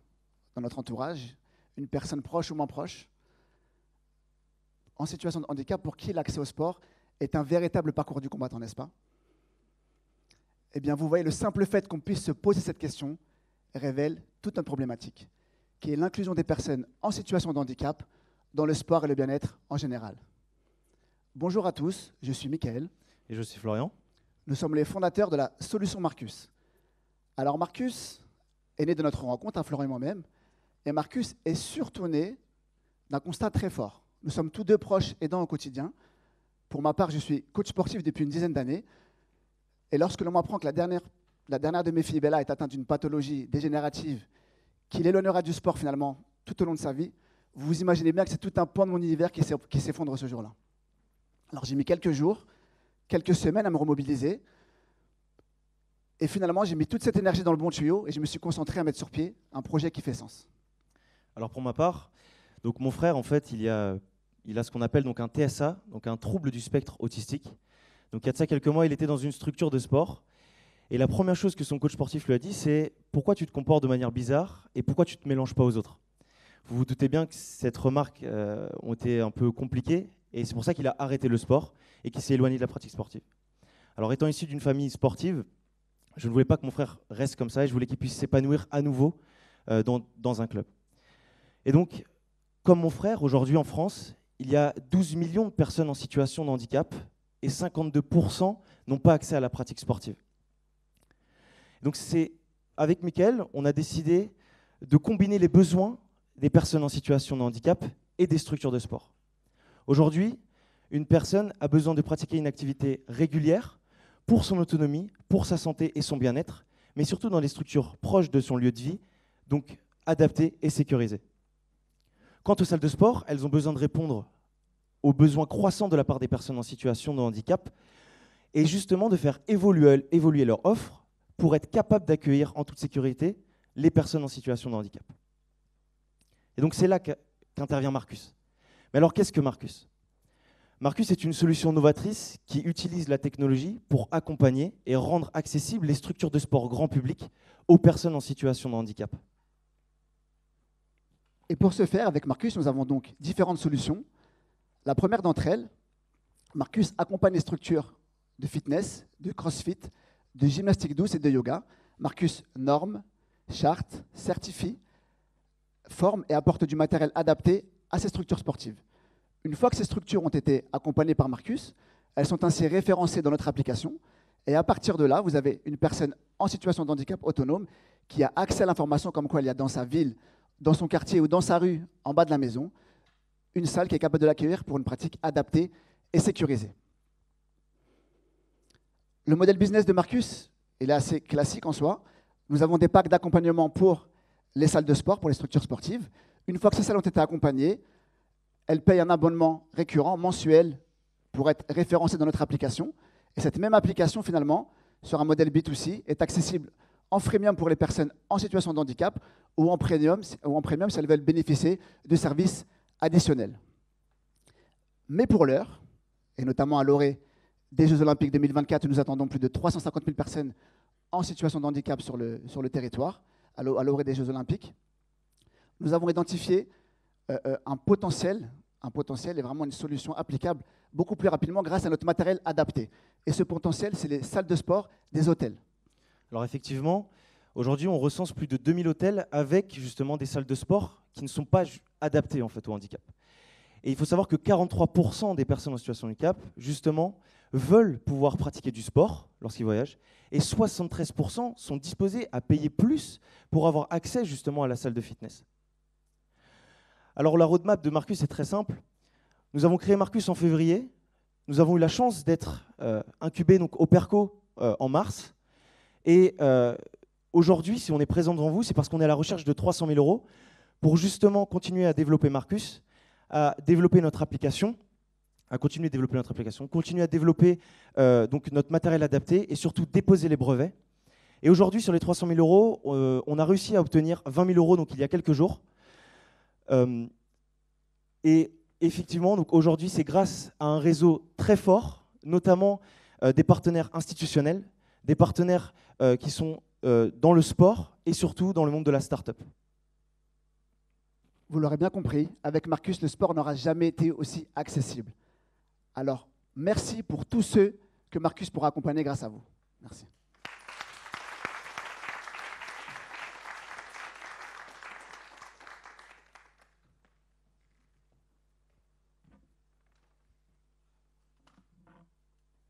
dans notre entourage, une personne proche ou moins proche, en situation de handicap, pour qui l'accès au sport est un véritable parcours du combattant, n'est-ce pas ? Eh bien, vous voyez, le simple fait qu'on puisse se poser cette question révèle toute notre problématique, qui est l'inclusion des personnes en situation de handicap dans le sport et le bien-être en général. Bonjour à tous, je suis Mickaël. Et je suis Florian. Nous sommes les fondateurs de la Solution Marcus. Alors Marcus est né de notre rencontre, Florian et moi-même, et Marcus est surtout né d'un constat très fort. Nous sommes tous deux proches aidants au quotidien. Pour ma part, je suis coach sportif depuis une dizaine d'années, et lorsque l'on m'apprend que la dernière de mes filles, Bella, est atteinte d'une pathologie dégénérative qu'il éloignera du sport finalement tout au long de sa vie, vous imaginez bien que c'est tout un pan de mon univers qui s'effondre ce jour-là. Alors j'ai mis quelques jours, quelques semaines à me remobiliser. Et finalement, j'ai mis toute cette énergie dans le bon tuyau et je me suis concentré à mettre sur pied un projet qui fait sens. Alors pour ma part, donc mon frère, en fait, il a ce qu'on appelle donc un TSA, donc un trouble du spectre autistique. Donc il y a de ça quelques mois, il était dans une structure de sport. Et la première chose que son coach sportif lui a dit, c'est « Pourquoi tu te comportes de manière bizarre et pourquoi tu ne te mélanges pas aux autres ?» Vous vous doutez bien que cette remarque ont été un peu compliquées et c'est pour ça qu'il a arrêté le sport et qu'il s'est éloigné de la pratique sportive. Alors étant issu d'une famille sportive, je ne voulais pas que mon frère reste comme ça et je voulais qu'il puisse s'épanouir à nouveau dans un club. Et donc, comme mon frère, aujourd'hui en France, il y a 12 millions de personnes en situation de handicap et 52% n'ont pas accès à la pratique sportive. Donc avec Mickaël, on a décidé de combiner les besoins des personnes en situation de handicap et des structures de sport. Aujourd'hui, une personne a besoin de pratiquer une activité régulière pour son autonomie, pour sa santé et son bien-être, mais surtout dans les structures proches de son lieu de vie, donc adaptées et sécurisées. Quant aux salles de sport, elles ont besoin de répondre aux besoins croissants de la part des personnes en situation de handicap et justement de faire évoluer leur offre pour être capable d'accueillir en toute sécurité les personnes en situation de handicap. Et donc c'est là qu'intervient Marcus. Mais alors qu'est-ce que Marcus ? Marcus est une solution novatrice qui utilise la technologie pour accompagner et rendre accessibles les structures de sport grand public aux personnes en situation de handicap. Et pour ce faire, avec Marcus, nous avons donc différentes solutions. La première d'entre elles, Marcus accompagne les structures de fitness, de crossfit, de gymnastique douce et de yoga. Marcus norme, charte, certifie, forme et apporte du matériel adapté à ces structures sportives. Une fois que ces structures ont été accompagnées par Marcus, elles sont ainsi référencées dans notre application. Et à partir de là, vous avez une personne en situation de handicap autonome qui a accès à l'information comme quoi il y a dans sa ville, dans son quartier ou dans sa rue, en bas de la maison, une salle qui est capable de l'accueillir pour une pratique adaptée et sécurisée. Le modèle business de Marcus, il est assez classique en soi. Nous avons des packs d'accompagnement pour les salles de sport, pour les structures sportives. Une fois que ces salles ont été accompagnées, elles payent un abonnement récurrent, mensuel, pour être référencées dans notre application. Et cette même application, finalement, sur un modèle B2C, est accessible en freemium pour les personnes en situation de handicap ou en premium si elles veulent bénéficier de services additionnels. Mais pour l'heure, et notamment à l'orée des Jeux Olympiques 2024, nous attendons plus de 350 000 personnes en situation de handicap sur le territoire, à l'orée des Jeux Olympiques. Nous avons identifié un potentiel et vraiment une solution applicable beaucoup plus rapidement grâce à notre matériel adapté. Et ce potentiel, c'est les salles de sport des hôtels. Alors effectivement, aujourd'hui, on recense plus de 2000 hôtels avec justement des salles de sport qui ne sont pas adaptées en fait, au handicap. Et il faut savoir que 43% des personnes en situation de handicap, justement, veulent pouvoir pratiquer du sport lorsqu'ils voyagent, et 73% sont disposés à payer plus pour avoir accès justement à la salle de fitness. Alors la roadmap de Marcus est très simple. Nous avons créé Marcus en février. Nous avons eu la chance d'être incubés donc, au Perco en mars. Et aujourd'hui, si on est présent devant vous, c'est parce qu'on est à la recherche de 300 000 € pour justement continuer à développer Marcus, à développer notre application, continuer à développer donc notre matériel adapté et surtout déposer les brevets. Et aujourd'hui, sur les 300 000 €, on a réussi à obtenir 20 000 € donc, il y a quelques jours. Et effectivement, aujourd'hui, c'est grâce à un réseau très fort, notamment des partenaires institutionnels, des partenaires qui sont dans le sport et surtout dans le monde de la start-up. Vous l'aurez bien compris, avec Marcus, le sport n'aura jamais été aussi accessible. Alors, merci pour tous ceux que Marcus pourra accompagner grâce à vous. Merci.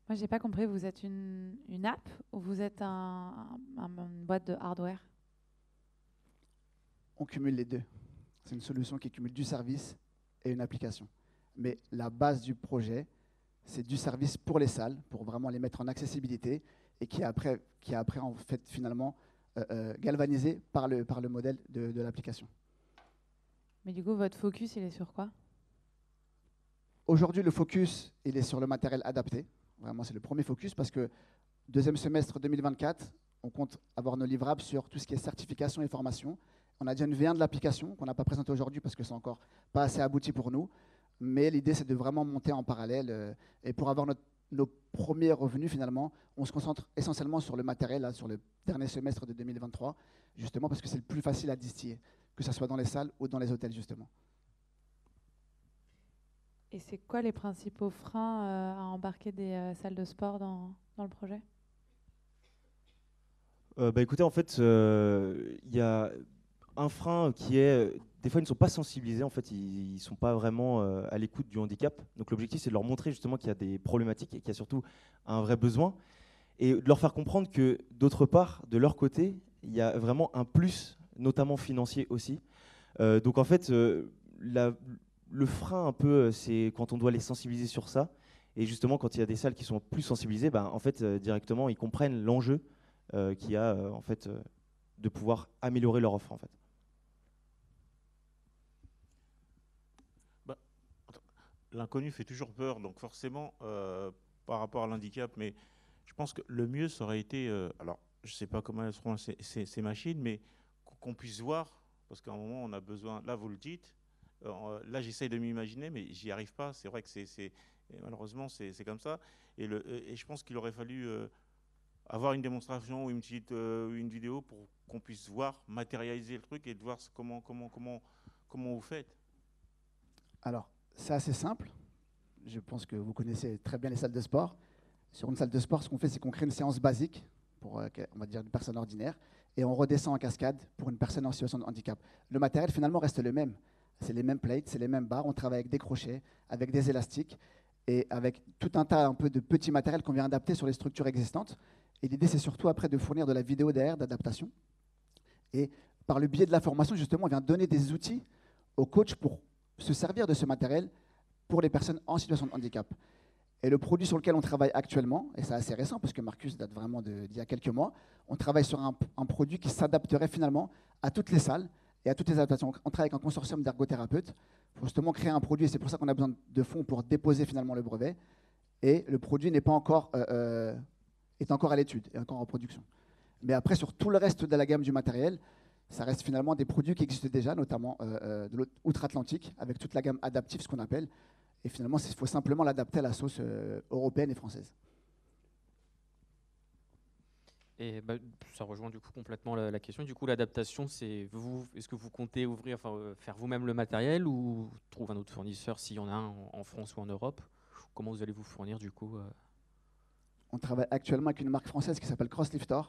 Moi, je n'ai pas compris. Vous êtes une app ou vous êtes une boîte de hardware? On cumule les deux. C'est une solution qui cumule du service et une application. Mais la base du projet, c'est du service pour les salles, pour vraiment les mettre en accessibilité et qui après en fait finalement galvanisés par le modèle de l'application. Mais du coup, votre focus, il est sur quoi? Aujourd'hui, le focus, il est sur le matériel adapté. Vraiment, c'est le premier focus parce que deuxième semestre 2024, on compte avoir nos livrables sur tout ce qui est certification et formation. On a déjà une V1 de l'application qu'on n'a pas présentée aujourd'hui parce que c'est encore pas assez abouti pour nous. Mais l'idée, c'est de vraiment monter en parallèle. Et pour avoir nos premiers revenus, finalement, on se concentre essentiellement sur le matériel, là, sur le dernier semestre de 2023, justement parce que c'est le plus facile à distiller, que ce soit dans les salles ou dans les hôtels, justement. Et c'est quoi les principaux freins à embarquer des salles de sport dans le projet? Écoutez, en fait, il y a un frein qui est, des fois, ils ne sont pas sensibilisés, en fait, ils ne sont pas vraiment à l'écoute du handicap. Donc l'objectif, c'est de leur montrer justement qu'il y a des problématiques et qu'il y a surtout un vrai besoin, et de leur faire comprendre que, d'autre part, de leur côté, il y a vraiment un plus, notamment financier aussi. Donc en fait, le frein un peu, c'est quand on doit les sensibiliser sur ça, et justement, quand il y a des salles qui sont plus sensibilisées, en fait, directement, ils comprennent l'enjeu qu'il y a, en fait, de pouvoir améliorer leur offre, en fait. L'inconnu fait toujours peur, donc forcément, par rapport à l'handicap, mais je pense que le mieux, ça aurait été, alors je ne sais pas comment elles seront ces machines, mais qu'on puisse voir, parce qu'à un moment, on a besoin, là vous le dites, là j'essaye de m'imaginer, mais j'y arrive pas, c'est vrai que malheureusement c'est comme ça, et je pense qu'il aurait fallu avoir une démonstration ou une vidéo pour qu'on puisse voir, matérialiser le truc et de voir comment vous faites. Alors, c'est assez simple. Je pense que vous connaissez très bien les salles de sport. Sur une salle de sport, ce qu'on fait, c'est qu'on crée une séance basique pour, on va dire, une personne ordinaire, et on redescend en cascade pour une personne en situation de handicap. Le matériel, finalement, reste le même. C'est les mêmes plates, c'est les mêmes barres. On travaille avec des crochets, avec des élastiques, et avec tout un tas un peu de petits matériels qu'on vient adapter sur les structures existantes. Et l'idée, c'est surtout après de fournir de la vidéo derrière, d'adaptation. Et par le biais de la formation, justement, on vient donner des outils aux coachs pour se servir de ce matériel pour les personnes en situation de handicap. Et le produit sur lequel on travaille actuellement, et c'est assez récent parce que Marcus date vraiment d'il y a quelques mois, on travaille sur un produit qui s'adapterait finalement à toutes les salles et à toutes les adaptations. On travaille avec un consortium d'ergothérapeutes pour justement créer un produit, et c'est pour ça qu'on a besoin de fonds pour déposer finalement le brevet. Et le produit n'est pas encore, est encore à l'étude, est encore en production. Mais après, sur tout le reste de la gamme du matériel, ça reste finalement des produits qui existent déjà, notamment de l'outre-Atlantique, avec toute la gamme adaptive, ce qu'on appelle. Et finalement, il faut simplement l'adapter à la sauce européenne et française. Et ça rejoint du coup complètement la question. Du coup, l'adaptation, c'est vous. Est-ce que vous comptez faire vous-même le matériel ou trouver un autre fournisseur s'il y en a un en France ou en Europe? Comment vous allez vous fournir du coup? On travaille actuellement avec une marque française qui s'appelle Crosslifter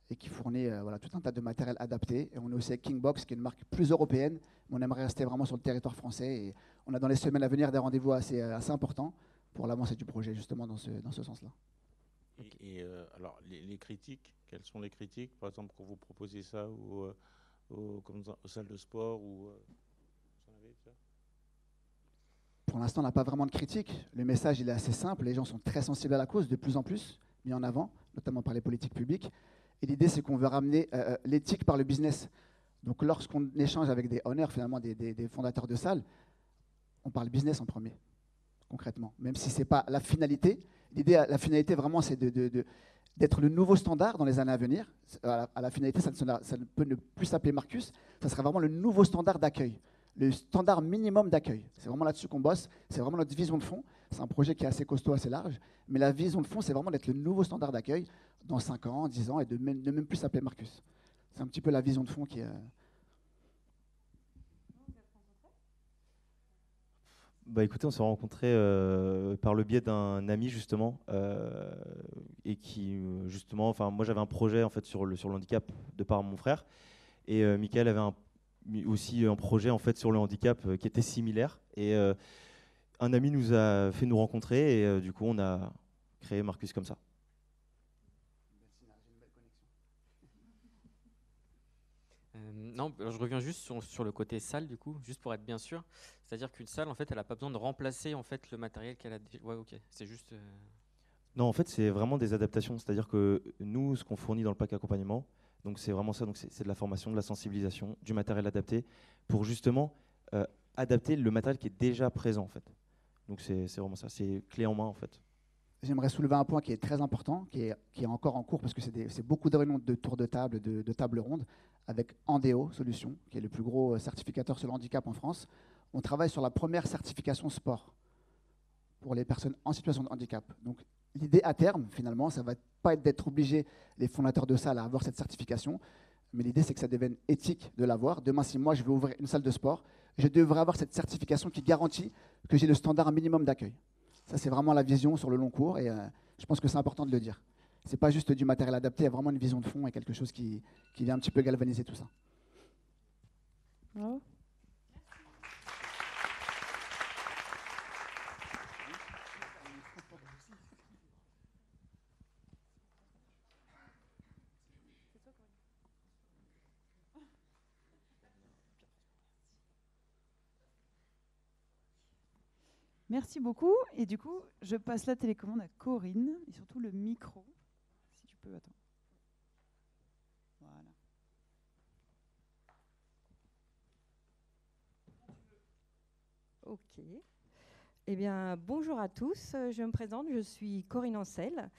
et qui fournit tout un tas de matériel adapté. Et on est aussi avec Kingbox, qui est une marque plus européenne, mais on aimerait rester vraiment sur le territoire français. Et on a dans les semaines à venir des rendez-vous assez importants pour l'avancée du projet, justement dans ce sens-là. Alors, les critiques, quelles sont les critiques? Par exemple, quand vous proposez ça aux salles de sport ou Pour l'instant, on n'a pas vraiment de critiques. Le message, il est assez simple. Les gens sont très sensibles à la cause, de plus en plus, mis en avant, notamment par les politiques publiques. Et l'idée, c'est qu'on veut ramener l'éthique par le business. Donc, lorsqu'on échange avec des owners, finalement, des fondateurs de salles, on parle business en premier, concrètement. Même si ce n'est pas la finalité. L'idée, la finalité, vraiment, c'est d'être le nouveau standard dans les années à venir. À la finalité, ça ne peut ne plus s'appeler Marcus. Ça sera vraiment le nouveau standard d'accueil, le standard minimum d'accueil. C'est vraiment là-dessus qu'on bosse. C'est vraiment notre vision de fond. C'est un projet qui est assez costaud, assez large. Mais la vision de fond, c'est vraiment d'être le nouveau standard d'accueil dans 5 ans, 10 ans, et de ne même plus s'appeler Marcus. C'est un petit peu la vision de fond qui est... Écoutez, on s'est rencontrés par le biais d'un ami justement, et qui justement, moi j'avais un projet en fait sur le handicap de par mon frère, et Michael avait aussi un projet en fait sur le handicap qui était similaire, et un ami nous a fait nous rencontrer, et du coup on a créé Marcus comme ça. Non, je reviens juste sur le côté salle du coup, juste pour être bien sûr. C'est-à-dire qu'une salle, en fait, elle n'a pas besoin de remplacer en fait le matériel qu'elle a. Ouais, ok. C'est juste. Non, en fait, c'est vraiment des adaptations. C'est-à-dire que nous, ce qu'on fournit dans le pack accompagnement, Donc c'est vraiment ça, donc c'est de la formation, de la sensibilisation, du matériel adapté, pour justement adapter le matériel qui est déjà présent en fait. Donc c'est vraiment ça, c'est clé en main en fait. J'aimerais soulever un point qui est très important, qui est encore en cours, parce que c'est beaucoup de réunions de tours de table, de tables rondes, avec Andeo Solutions, qui est le plus gros certificateur sur le handicap en France. On travaille sur la première certification sport pour les personnes en situation de handicap. Donc l'idée à terme, finalement, ça ne va pas être d'être obligé, les fondateurs de salles, à avoir cette certification, mais l'idée, c'est que ça devienne éthique de l'avoir. Demain, si moi, je veux ouvrir une salle de sport, je devrais avoir cette certification qui garantit que j'ai le standard minimum d'accueil. Ça, c'est vraiment la vision sur le long cours et je pense que c'est important de le dire. Ce n'est pas juste du matériel adapté, il y a vraiment une vision de fond et quelque chose qui vient un petit peu galvaniser tout ça. Bravo. Merci beaucoup. Et du coup, je passe la télécommande à Corinne et surtout le micro. Si tu peux, attends. Voilà. Ok. Eh bien, bonjour à tous. Je me présente, je suis Corinne Ancel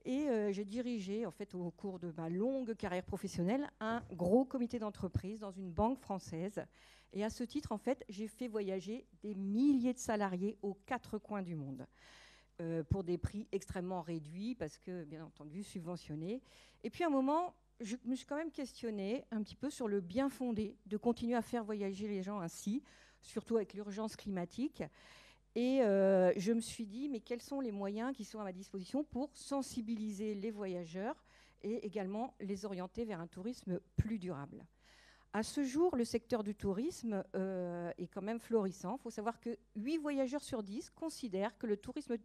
et j'ai dirigé, en fait, au cours de ma longue carrière professionnelle, un gros comité d'entreprise dans une banque française. Et à ce titre, en fait, j'ai fait voyager des milliers de salariés aux 4 coins du monde pour des prix extrêmement réduits parce que, bien entendu, subventionnés. Et puis, à un moment, je me suis quand même questionnée un petit peu sur le bien fondé de continuer à faire voyager les gens ainsi, surtout avec l'urgence climatique. Et je me suis dit, mais quels sont les moyens qui sont à ma disposition pour sensibiliser les voyageurs et également les orienter vers un tourisme plus durable. À ce jour, le secteur du tourisme est quand même florissant. Il faut savoir que 8 voyageurs sur 10 considèrent que le tourisme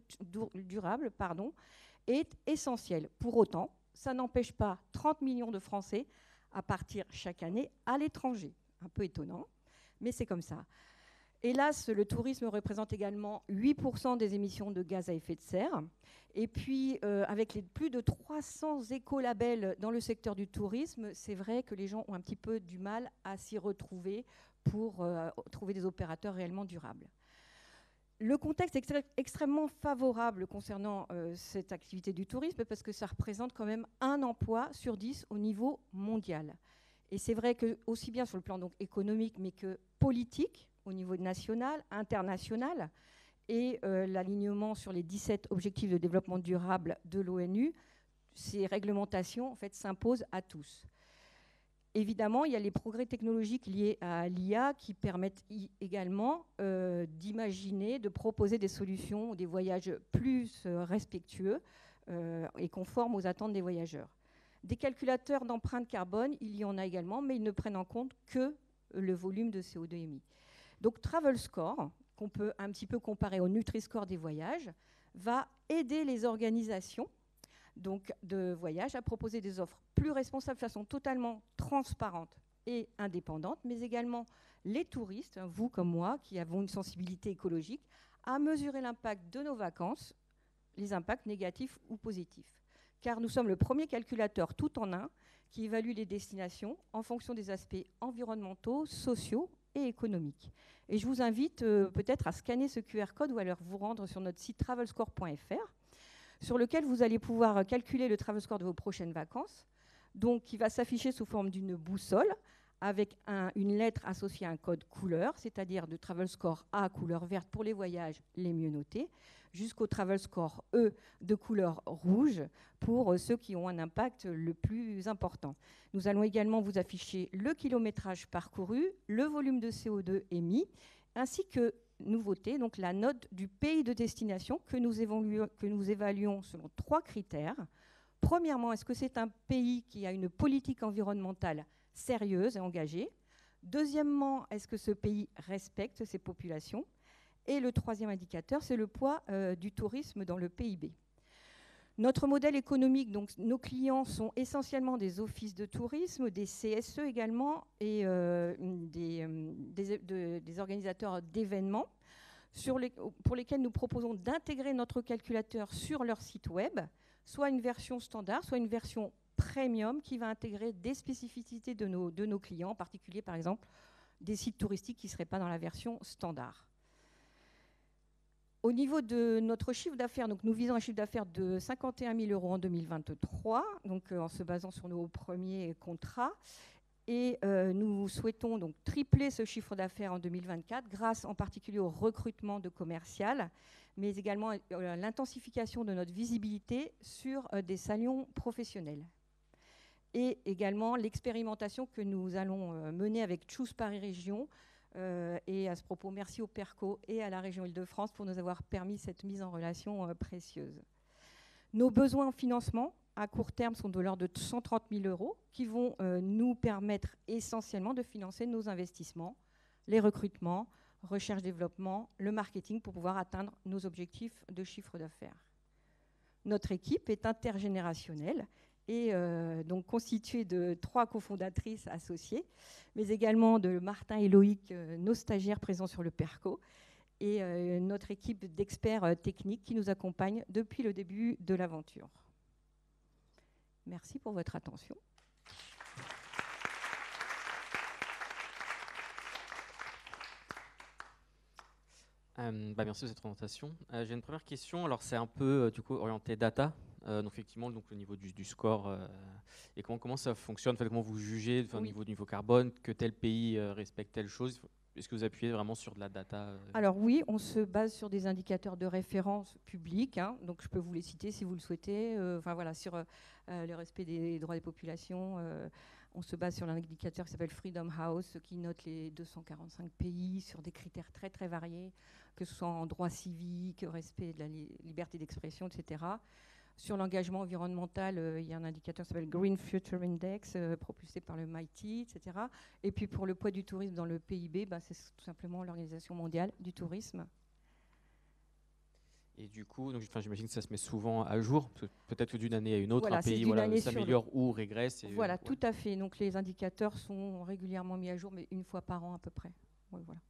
durable est essentiel. Pour autant, ça n'empêche pas 30 millions de Français à partir chaque année à l'étranger. Un peu étonnant, mais c'est comme ça. Hélas, le tourisme représente également 8% des émissions de gaz à effet de serre. Et puis, avec les plus de 300 écolabels dans le secteur du tourisme, c'est vrai que les gens ont un petit peu du mal à s'y retrouver pour trouver des opérateurs réellement durables. Le contexte est extrêmement favorable concernant cette activité du tourisme parce que ça représente quand même 1 emploi sur 10 au niveau mondial. Et c'est vrai que aussi bien sur le plan donc économique, mais que politique, au niveau national, international, et l'alignement sur les 17 objectifs de développement durable de l'ONU, ces réglementations en fait, s'imposent à tous. Évidemment, il y a les progrès technologiques liés à l'IA qui permettent également d'imaginer, de proposer des solutions, des voyages plus respectueux et conformes aux attentes des voyageurs. Des calculateurs d'empreinte carbone, il y en a également, mais ils ne prennent en compte que le volume de CO2 émis. Donc Travel Score, qu'on peut un petit peu comparer au Nutri-Score des voyages, va aider les organisations donc, de voyage à proposer des offres plus responsables de façon totalement transparente et indépendante, mais également les touristes, vous comme moi, qui avons une sensibilité écologique, à mesurer l'impact de nos vacances, les impacts négatifs ou positifs. Car nous sommes le premier calculateur tout en un qui évalue les destinations en fonction des aspects environnementaux, sociaux et économiques. Et je vous invite peut-être à scanner ce QR code ou à vous rendre sur notre site travelscore.fr, sur lequel vous allez pouvoir calculer le travel score de vos prochaines vacances, donc qui va s'afficher sous forme d'une boussole avec une lettre associée à un code couleur, c'est-à-dire de travel score A couleur verte pour les voyages les mieux notés, jusqu'au travel score E de couleur rouge pour ceux qui ont un impact le plus important. Nous allons également vous afficher le kilométrage parcouru, le volume de CO2 émis, ainsi que nouveauté, donc la note du pays de destination que nous évaluons selon 3 critères. Premièrement, est-ce que c'est un pays qui a une politique environnementale sérieuse et engagée? Deuxièmement, est-ce que ce pays respecte ses populations? Et le troisième indicateur, c'est le poids du tourisme dans le PIB. Notre modèle économique, donc nos clients sont essentiellement des offices de tourisme, des CSE également et des organisateurs d'événements pour lesquels nous proposons d'intégrer notre calculateur sur leur site web, soit une version standard, soit une version premium qui va intégrer des spécificités de nos clients, en particulier par exemple des sites touristiques qui ne seraient pas dans la version standard. Au niveau de notre chiffre d'affaires, donc nous visons un chiffre d'affaires de 51 000 € en 2023, donc en se basant sur nos premiers contrats. Et nous souhaitons donc tripler ce chiffre d'affaires en 2024 grâce en particulier au recrutement de commercial, mais également à l'intensification de notre visibilité sur des salons professionnels. Et également l'expérimentation que nous allons mener avec Choose Paris Région. Et à ce propos, merci au PERCO et à la région Île-de-France pour nous avoir permis cette mise en relation précieuse. Nos besoins en financement à court terme sont de l'ordre de 130 000 € qui vont nous permettre essentiellement de financer nos investissements, les recrutements, recherche-développement, le marketing pour pouvoir atteindre nos objectifs de chiffre d'affaires. Notre équipe est intergénérationnelle et donc constituée de 3 cofondatrices associées, mais également de Martin et Loïc, nos stagiaires présents sur le PERCO, et notre équipe d'experts techniques qui nous accompagne depuis le début de l'aventure. Merci pour votre attention. Merci de cette présentation. J'ai une première question. Alors, c'est un peu du coup orienté data. Donc, effectivement, donc, le niveau du score et comment ça fonctionne, comment vous jugez au niveau carbone, que tel pays respecte telle chose. Est-ce que vous appuyez vraiment sur de la data Alors oui, on se base sur des indicateurs de référence publics, hein, donc je peux vous les citer si vous le souhaitez. Sur le respect des droits des populations, on se base sur l'indicateur qui s'appelle Freedom House, qui note les 245 pays sur des critères très très variés, que ce soit en droit civique, respect de la liberté d'expression, etc. Sur l'engagement environnemental, il y a un indicateur qui s'appelle Green Future Index, propulsé par le MIT, etc. Et puis pour le poids du tourisme dans le PIB, c'est tout simplement l'Organisation mondiale du tourisme. Et du coup, j'imagine que ça se met souvent à jour, peut-être que d'une année à une autre, voilà, un pays s'améliore ou régresse. Voilà, tout à fait. Donc les indicateurs sont régulièrement mis à jour, mais une fois par an à peu près. Ouais, voilà.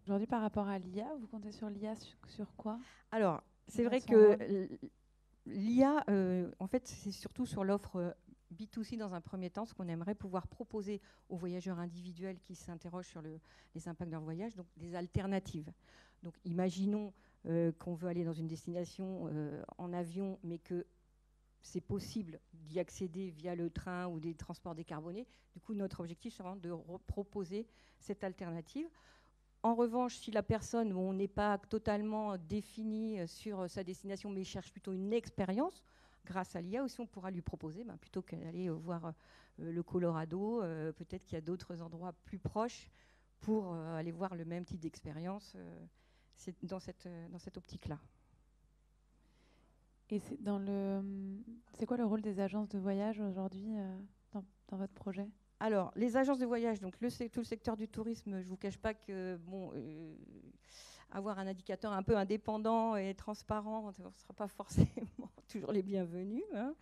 Aujourd'hui, par rapport à l'IA, vous comptez sur l'IA sur quoi? Alors, c'est vrai que l'IA, en fait, c'est surtout sur l'offre B2C dans un premier temps, ce qu'on aimerait pouvoir proposer aux voyageurs individuels qui s'interrogent sur les impacts de leur voyage, donc des alternatives. Donc, imaginons qu'on veut aller dans une destination en avion, mais que c'est possible d'y accéder via le train ou des transports décarbonés. Du coup, notre objectif, c'est vraiment de proposer cette alternative. En revanche, si la personne n'est pas totalement définie sur sa destination, mais cherche plutôt une expérience, grâce à l'IA aussi, on pourra lui proposer, plutôt qu'aller voir le Colorado, peut-être qu'il y a d'autres endroits plus proches pour aller voir le même type d'expérience. C'est dans cette optique-là. Et c'est quoi le rôle des agences de voyage aujourd'hui dans votre projet ? Alors, les agences de voyage, donc tout le secteur du tourisme, je ne vous cache pas que avoir un indicateur un peu indépendant et transparent ne sera pas forcément toujours les bienvenus. Hein.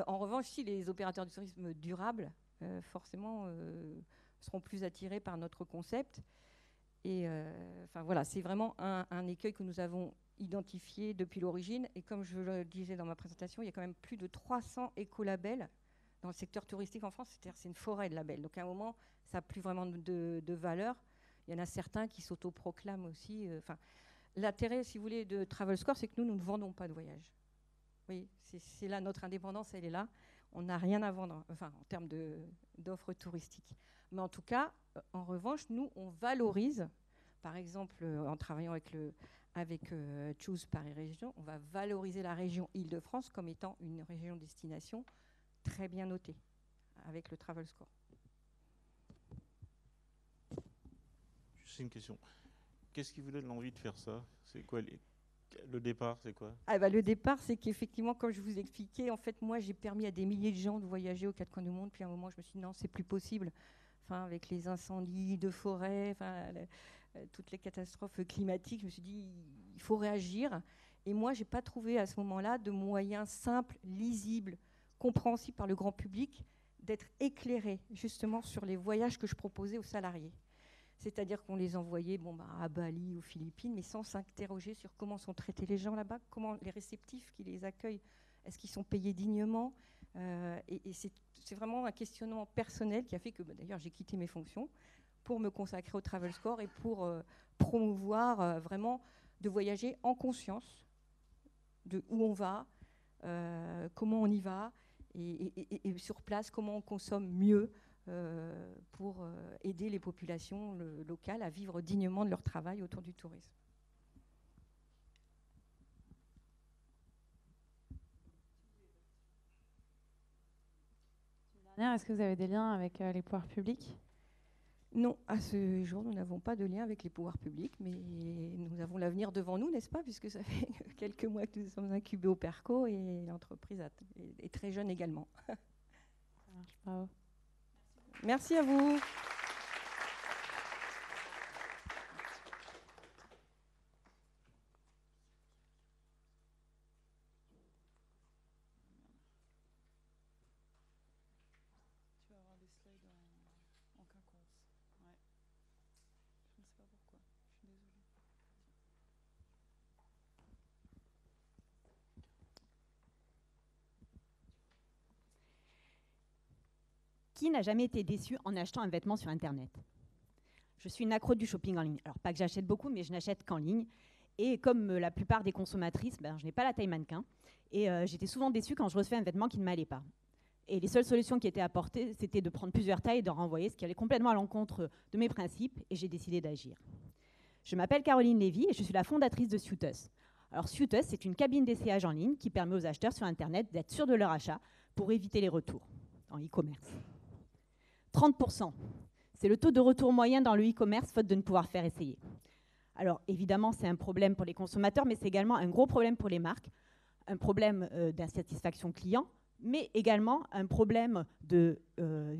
En revanche, si les opérateurs du tourisme durable, forcément, seront plus attirés par notre concept. Et voilà, c'est vraiment un écueil que nous avons identifié depuis l'origine. Et comme je le disais dans ma présentation, il y a quand même plus de 300 écolabels dans le secteur touristique en France, c'est-à-dire c'est une forêt de labels. Donc à un moment, ça n'a plus vraiment de valeur. Il y en a certains qui s'autoproclament aussi. L'intérêt, si vous voulez, de Travel Score, c'est que nous ne vendons pas de voyage. Oui, c'est là notre indépendance, elle est là. On n'a rien à vendre, en termes d'offres touristiques. Mais en tout cas, en revanche, nous, on valorise, par exemple, en travaillant avec Choose Paris Région, on va valoriser la région Île-de-France comme étant une région destination très bien notée avec le Travel Score. Juste une question. Qu'est-ce qui vous donne l'envie de faire ça? C'est quoi le départ, c'est quoi? Le départ, c'est qu'effectivement, comme je vous expliquais, en fait, moi, j'ai permis à des milliers de gens de voyager aux quatre coins du monde. Puis à un moment, je me suis dit non, c'est plus possible. Avec les incendies de forêt, toutes les catastrophes climatiques, je me suis dit il faut réagir. Et moi, j'ai pas trouvé à ce moment-là de moyens simples, lisibles, compréhensible par le grand public, d'être éclairé justement sur les voyages que je proposais aux salariés. C'est-à-dire qu'on les envoyait à Bali, aux Philippines, mais sans s'interroger sur comment sont traités les gens là-bas, comment les réceptifs qui les accueillent, est-ce qu'ils sont payés dignement. Et c'est vraiment un questionnement personnel qui a fait que d'ailleurs j'ai quitté mes fonctions pour me consacrer au Travel Score et pour promouvoir vraiment de voyager en conscience de où on va, comment on y va, et sur place, comment on consomme mieux pour aider les populations locales à vivre dignement de leur travail autour du tourisme. Est-ce que vous avez des liens avec les pouvoirs publics ? Non, à ce jour, nous n'avons pas de lien avec les pouvoirs publics, mais nous avons l'avenir devant nous, n'est-ce pas, puisque ça fait quelques mois que nous sommes incubés au PERCO et l'entreprise est très jeune également. Ça marche, bravo. Merci à vous. Tu vas avoir des slides en quinconce. Ouais. Je ne sais pas pourquoi. Je suis désolée. Qui n'a jamais été déçu en achetant un vêtement sur Internet? Je suis une accro du shopping en ligne. Alors, pas que j'achète beaucoup, mais je n'achète qu'en ligne. Et comme la plupart des consommatrices, je n'ai pas la taille mannequin. Et j'étais souvent déçue quand je recevais un vêtement qui ne m'allait pas. Et les seules solutions qui étaient apportées, c'était de prendre plusieurs tailles et de renvoyer, ce qui allait complètement à l'encontre de mes principes. Et j'ai décidé d'agir. Je m'appelle Caroline Lévy et je suis la fondatrice de Suitus. Alors, Suitus, c'est une cabine d'essayage en ligne qui permet aux acheteurs sur Internet d'être sûrs de leur achat pour éviter les retours en e-commerce. 30%. C'est le taux de retour moyen dans le e-commerce, faute de ne pouvoir faire essayer. Alors, évidemment, c'est un problème pour les consommateurs, mais c'est également un gros problème pour les marques, un problème d'insatisfaction client, mais également un problème de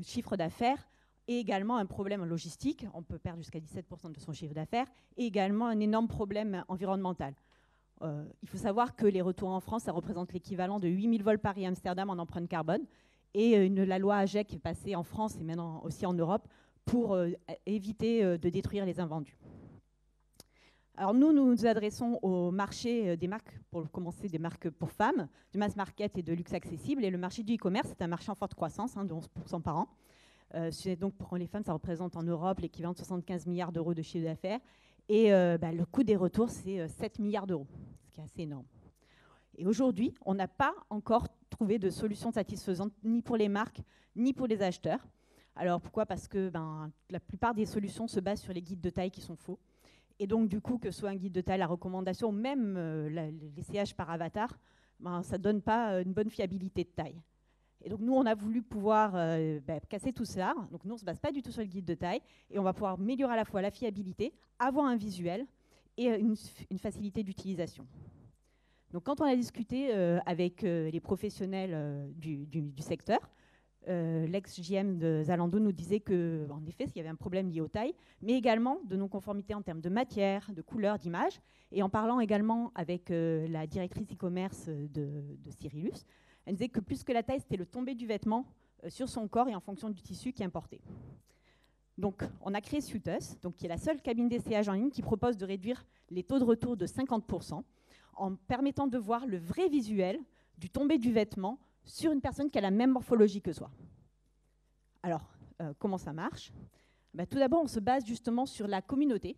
chiffre d'affaires et également un problème logistique. On peut perdre jusqu'à 17% de son chiffre d'affaires et également un énorme problème environnemental. Il faut savoir que les retours en France, ça représente l'équivalent de 8000 vols Paris-Amsterdam en empreinte carbone. Et la loi AGEC est passée en France et maintenant aussi en Europe pour éviter de détruire les invendus. Alors nous nous adressons au marché des marques, pour commencer des marques pour femmes, du mass market et de luxe accessible. Et le marché du e-commerce, c'est un marché en forte croissance, de 11% par an. Donc pour les femmes, ça représente en Europe l'équivalent de 75 milliards d'euros de chiffre d'affaires. Et le coût des retours, c'est 7 milliards d'euros, ce qui est assez énorme. Et aujourd'hui, on n'a pas encore trouvé de solution satisfaisante ni pour les marques, ni pour les acheteurs. Alors pourquoi? Parce que la plupart des solutions se basent sur les guides de taille qui sont faux. Et donc du coup, que ce soit un guide de taille, la recommandation, même l'essayage par avatar, ça ne donne pas une bonne fiabilité de taille. Et donc nous, on a voulu pouvoir casser tout cela. Donc nous, on ne se base pas du tout sur le guide de taille. Et on va pouvoir améliorer à la fois la fiabilité, avoir un visuel et une facilité d'utilisation. Donc, quand on a discuté avec les professionnels du secteur, l'ex-JM de Zalando nous disait qu'en effet, il y avait un problème lié aux tailles, mais également de non-conformité en termes de matière, de couleur, d'image. Et en parlant également avec la directrice e-commerce de Cyrillus, elle disait que plus que la taille, c'était le tombé du vêtement sur son corps et en fonction du tissu qui importait. Donc, on a créé Suitus, qui est la seule cabine d'essayage en ligne qui propose de réduire les taux de retour de 50%. En permettant de voir le vrai visuel du tombé du vêtement sur une personne qui a la même morphologie que soi. Alors, comment ça marche? Tout d'abord, on se base justement sur la communauté,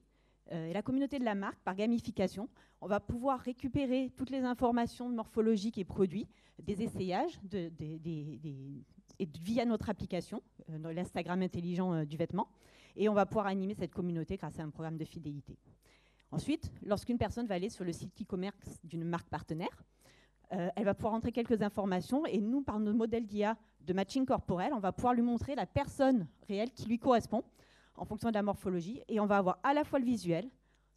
et la communauté de la marque par gamification. On va pouvoir récupérer toutes les informations morphologiques et produits, des essayages, via notre application, l'Instagram intelligent du vêtement, et on va pouvoir animer cette communauté grâce à un programme de fidélité. Ensuite, lorsqu'une personne va aller sur le site e-commerce d'une marque partenaire, elle va pouvoir entrer quelques informations et nous, par nos modèles d'IA de matching corporel, on va pouvoir lui montrer la personne réelle qui lui correspond en fonction de la morphologie et on va avoir à la fois le visuel,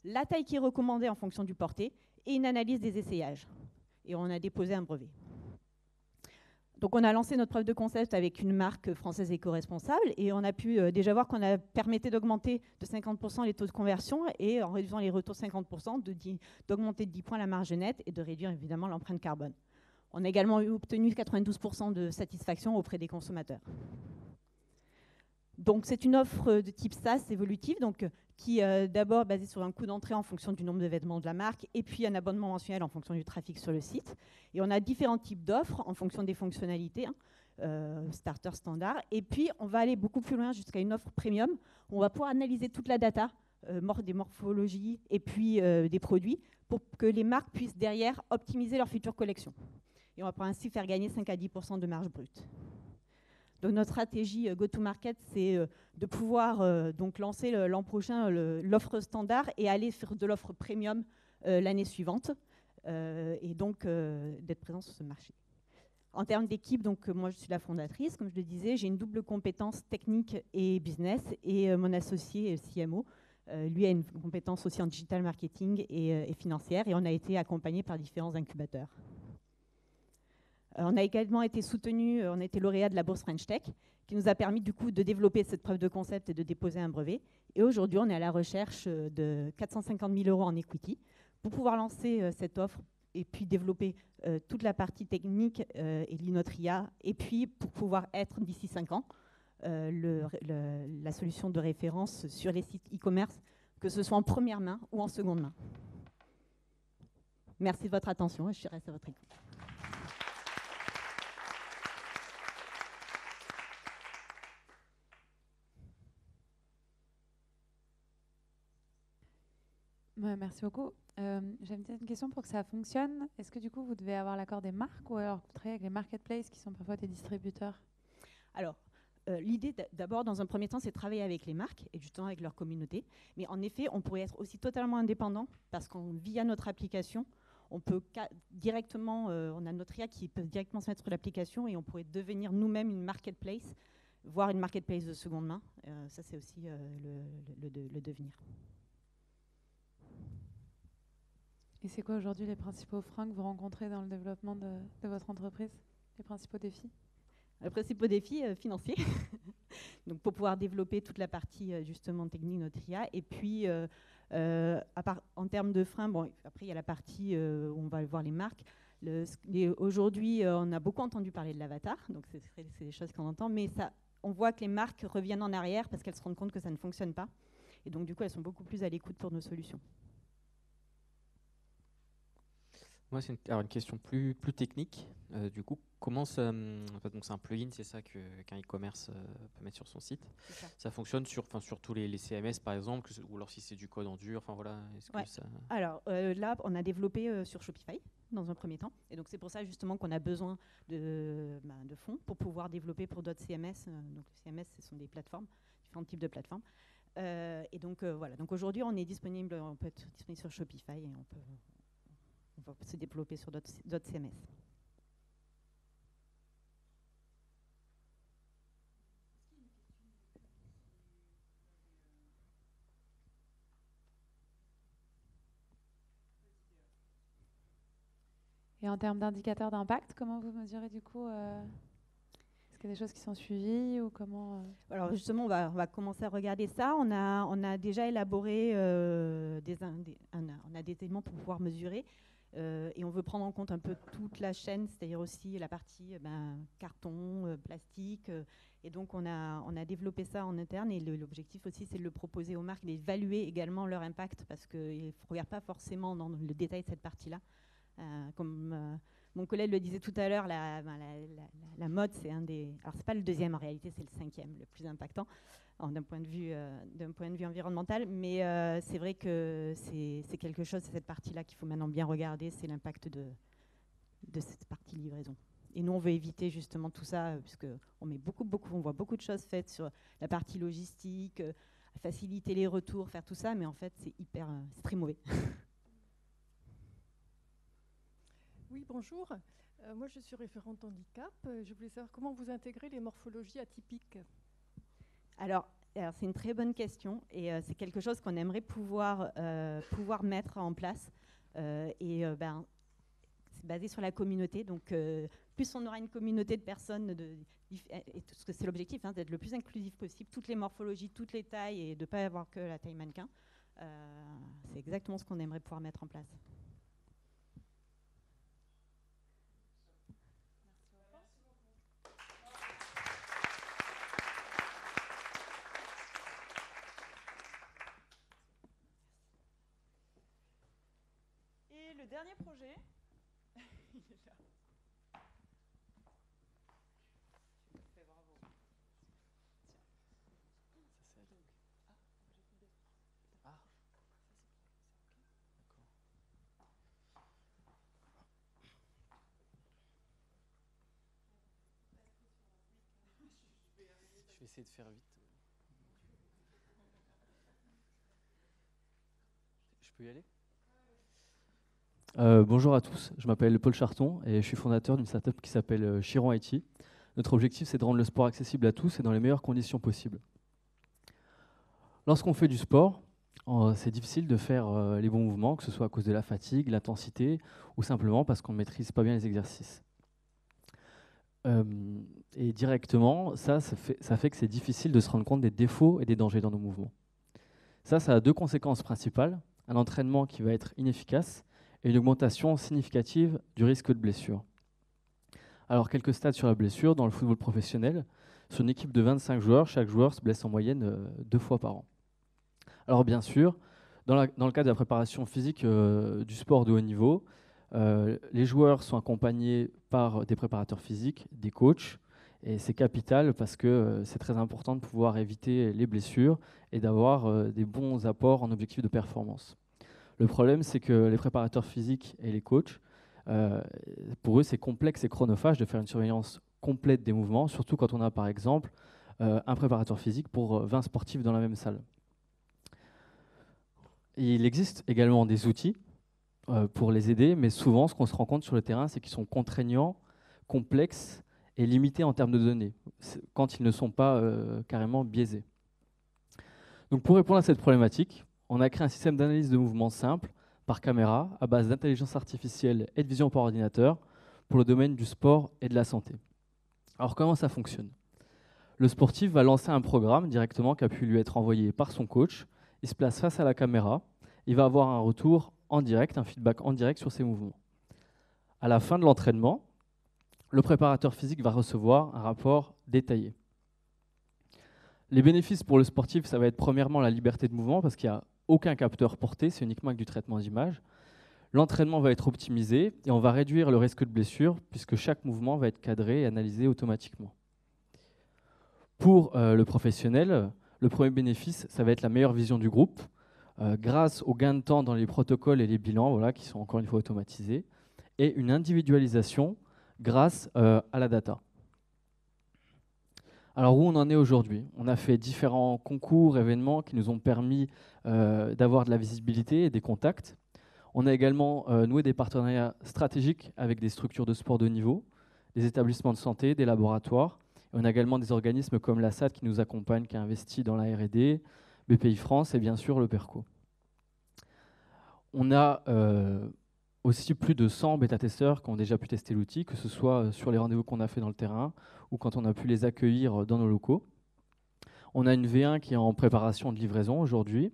la taille qui est recommandée en fonction du porté et une analyse des essayages. Et on a déposé un brevet. Donc on a lancé notre preuve de concept avec une marque française éco-responsable et on a pu déjà voir qu'on a permetté d'augmenter de 50% les taux de conversion et en réduisant les retours de 50%, d'augmenter de 10 points la marge nette et de réduire évidemment l'empreinte carbone. On a également obtenu 92% de satisfaction auprès des consommateurs. Donc c'est une offre de type SaaS évolutive, donc qui d'abord basée sur un coût d'entrée en fonction du nombre de vêtements de la marque, et puis un abonnement mensuel en fonction du trafic sur le site. Et on a différents types d'offres en fonction des fonctionnalités, starter, standard. Et puis on va aller beaucoup plus loin jusqu'à une offre premium, où on va pouvoir analyser toute la data, des morphologies et puis des produits, pour que les marques puissent derrière optimiser leur future collection. Et on va pouvoir ainsi faire gagner 5 à 10% de marge brute. Donc notre stratégie go-to-market, c'est de pouvoir donc lancer l'an prochain l'offre standard et aller sur de l'offre premium l'année suivante, et donc d'être présent sur ce marché. En termes d'équipe, donc moi je suis la fondatrice, comme je le disais, j'ai une double compétence technique et business, et mon associé CMO, lui a une compétence aussi en digital marketing et financière, et on a été accompagné par différents incubateurs. On a également été soutenu, on a été lauréat de la bourse French Tech, qui nous a permis du coup de développer cette preuve de concept et de déposer un brevet. Et aujourd'hui, on est à la recherche de 450 000 € en equity pour pouvoir lancer cette offre et puis développer toute la partie technique et l'inotria, et puis pour pouvoir être d'ici 5 ans la solution de référence sur les sites e-commerce, que ce soit en première main ou en seconde main. Merci de votre attention et je reste à votre écoute. Ouais, merci beaucoup. J'ai une question pour que ça fonctionne. Est-ce que du coup, vous devez avoir l'accord des marques, ou alors vous travaillez avec les marketplaces qui sont parfois des distributeurs? Alors, l'idée d'abord, dans un premier temps, c'est de travailler avec les marques et justement avec leur communauté. Mais en effet, on pourrait être aussi totalement indépendant parce qu'on, via notre application, on peut directement, on a notre IA qui peut directement se mettre sur l'application, et on pourrait devenir nous-mêmes une marketplace, voire une marketplace de seconde main. Ça, c'est aussi le devenir. Et c'est quoi aujourd'hui les principaux freins que vous rencontrez dans le développement de votre entreprise? Les principaux défis? Le principal défi financier, donc pour pouvoir développer toute la partie justement technique de notre IA. Et puis, en termes de freins, bon, après il y a la partie où on va voir les marques. Aujourd'hui, on a beaucoup entendu parler de l'avatar, donc c'est des choses qu'on entend, mais ça, on voit que les marques reviennent en arrière parce qu'elles se rendent compte que ça ne fonctionne pas. Et donc du coup, elles sont beaucoup plus à l'écoute pour nos solutions. Moi, c'est une question plus technique. Du coup, comment ça, donc c'est un plugin, c'est ça qu'un e-commerce peut mettre sur son site. Ça fonctionne sur tous les CMS par exemple, ou alors si c'est du code en dur. Enfin voilà. Ouais. Alors là, on a développé sur Shopify dans un premier temps, et donc c'est pour ça justement qu'on a besoin de fonds pour pouvoir développer pour d'autres CMS. Donc les CMS, ce sont des plateformes, différents types de plateformes. Et donc voilà. Donc aujourd'hui, on peut être disponible sur Shopify, et on va se développer sur d'autres CMS. Et en termes d'indicateurs d'impact, comment vous mesurez du coup est-ce qu'il y a des choses qui sont suivies, ou comment Alors justement, on va commencer à regarder ça. On a déjà élaboré on a des éléments pour pouvoir mesurer. Et on veut prendre en compte un peu toute la chaîne, c'est-à-dire aussi la partie carton, plastique. Et donc, on a développé ça en interne. Et l'objectif aussi, c'est de le proposer aux marques, d'évaluer également leur impact, parce qu'ils ne regardent pas forcément dans le détail de cette partie-là. Comme mon collègue le disait tout à l'heure, la mode, c'est un des... Alors, ce n'est pas le deuxième en réalité, c'est le 5e, le plus impactant d'un point de vue environnemental, mais c'est vrai que c'est quelque chose, c'est cette partie-là qu'il faut maintenant bien regarder, c'est l'impact de cette partie livraison. Et nous, on veut éviter justement tout ça, puisqu'on on voit beaucoup de choses faites sur la partie logistique, faciliter les retours, faire tout ça, mais en fait, c'est très mauvais. Oui, bonjour. Moi, je suis référente handicap. Je voulais savoir comment vous intégrez les morphologies atypiques. Alors c'est une très bonne question, et c'est quelque chose qu'on aimerait pouvoir mettre en place. C'est basé sur la communauté. Donc, plus on aura une communauté de personnes, et tout ce que c'est l'objectif, d'être le plus inclusif possible, toutes les morphologies, toutes les tailles, et de ne pas avoir que la taille mannequin. C'est exactement ce qu'on aimerait pouvoir mettre en place. dernier projet. Il est là. Fais bravo. Je vais essayer de faire vite. Je peux y aller ? Bonjour à tous, je m'appelle Paul Charton et je suis fondateur d'une startup qui s'appelle Chiron IT. Notre objectif, c'est de rendre le sport accessible à tous et dans les meilleures conditions possibles. Lorsqu'on fait du sport, c'est difficile de faire les bons mouvements, que ce soit à cause de la fatigue, l'intensité ou simplement parce qu'on ne maîtrise pas bien les exercices. Et directement, ça fait que c'est difficile de se rendre compte des défauts et des dangers dans nos mouvements. Ça a deux conséquences principales. Un entraînement qui va être inefficace et une augmentation significative du risque de blessure. Alors, quelques stats sur la blessure. Dans le football professionnel, sur une équipe de 25 joueurs, chaque joueur se blesse en moyenne 2 fois par an. Alors, bien sûr, dans le cadre de la préparation physique du sport de haut niveau, les joueurs sont accompagnés par des préparateurs physiques, des coachs, et c'est capital parce que c'est très important de pouvoir éviter les blessures et d'avoir des bons apports en objectifs de performance. Le problème, c'est que les préparateurs physiques et les coachs, pour eux, c'est complexe et chronophage de faire une surveillance complète des mouvements, surtout quand on a, par exemple, un préparateur physique pour 20 sportifs dans la même salle. Et il existe également des outils pour les aider, mais souvent, ce qu'on se rend compte sur le terrain, c'est qu'ils sont contraignants, complexes et limités en termes de données, quand ils ne sont pas carrément biaisés. Donc, pour répondre à cette problématique, on a créé un système d'analyse de mouvement simple par caméra à base d'intelligence artificielle et de vision par ordinateur pour le domaine du sport et de la santé. Alors comment ça fonctionne ? Le sportif va lancer un programme directement qui a pu lui être envoyé par son coach. Il se place face à la caméra. Il va avoir un retour en direct, un feedback en direct sur ses mouvements. À la fin de l'entraînement, le préparateur physique va recevoir un rapport détaillé. Les bénéfices pour le sportif, ça va être premièrement la liberté de mouvement parce qu'il n'y a aucun capteur porté, c'est uniquement avec du traitement d'image. L'entraînement va être optimisé et on va réduire le risque de blessure puisque chaque mouvement va être cadré et analysé automatiquement. Pour le professionnel, le premier bénéfice, ça va être la meilleure vision du groupe grâce au gain de temps dans les protocoles et les bilans qui sont encore une fois automatisés et une individualisation grâce à la data. Alors où on en est aujourd'hui ? On a fait différents concours, événements qui nous ont permis d'avoir de la visibilité et des contacts. On a également noué des partenariats stratégiques avec des structures de sport de haut niveau, des établissements de santé, des laboratoires. Et on a également des organismes comme l'ASAD qui nous accompagnent, qui a investi dans la R&D, BPI France et bien sûr le PERCO. On a aussi plus de 100 bêta-testeurs qui ont déjà pu tester l'outil, que ce soit sur les rendez-vous qu'on a fait dans le terrain ou quand on a pu les accueillir dans nos locaux. On a une V1 qui est en préparation de livraison aujourd'hui.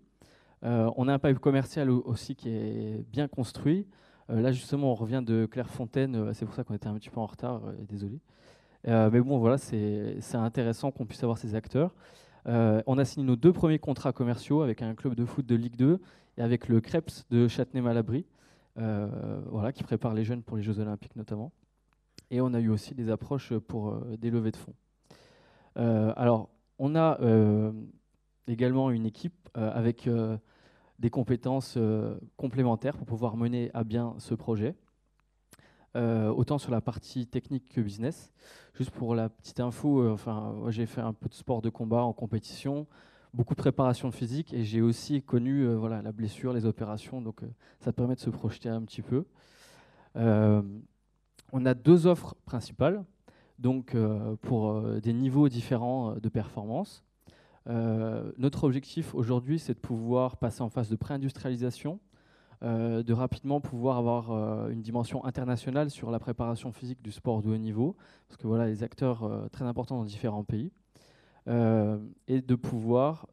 On a un pipe commercial aussi qui est bien construit. Là, justement, on revient de Clairefontaine. C'est pour ça qu'on était un petit peu en retard, désolé. Mais bon, voilà, c'est intéressant qu'on puisse avoir ces acteurs. On a signé nos 2 premiers contrats commerciaux avec un club de foot de Ligue 2 et avec le Crêpes de Châtenay-Malabry. Qui prépare les jeunes pour les Jeux Olympiques notamment. Et on a eu aussi des approches pour des levées de fonds. Alors, on a également une équipe avec des compétences complémentaires pour pouvoir mener à bien ce projet, autant sur la partie technique que business. Juste pour la petite info, moi, j'ai fait un peu de sport de combat en compétition, beaucoup de préparation physique et j'ai aussi connu la blessure, les opérations, donc ça permet de se projeter un petit peu. On a 2 offres principales, donc pour des niveaux différents de performance. Notre objectif aujourd'hui, c'est de pouvoir passer en phase de pré-industrialisation, de rapidement pouvoir avoir une dimension internationale sur la préparation physique du sport de haut niveau, parce que les acteurs très importants dans différents pays. Et de pouvoir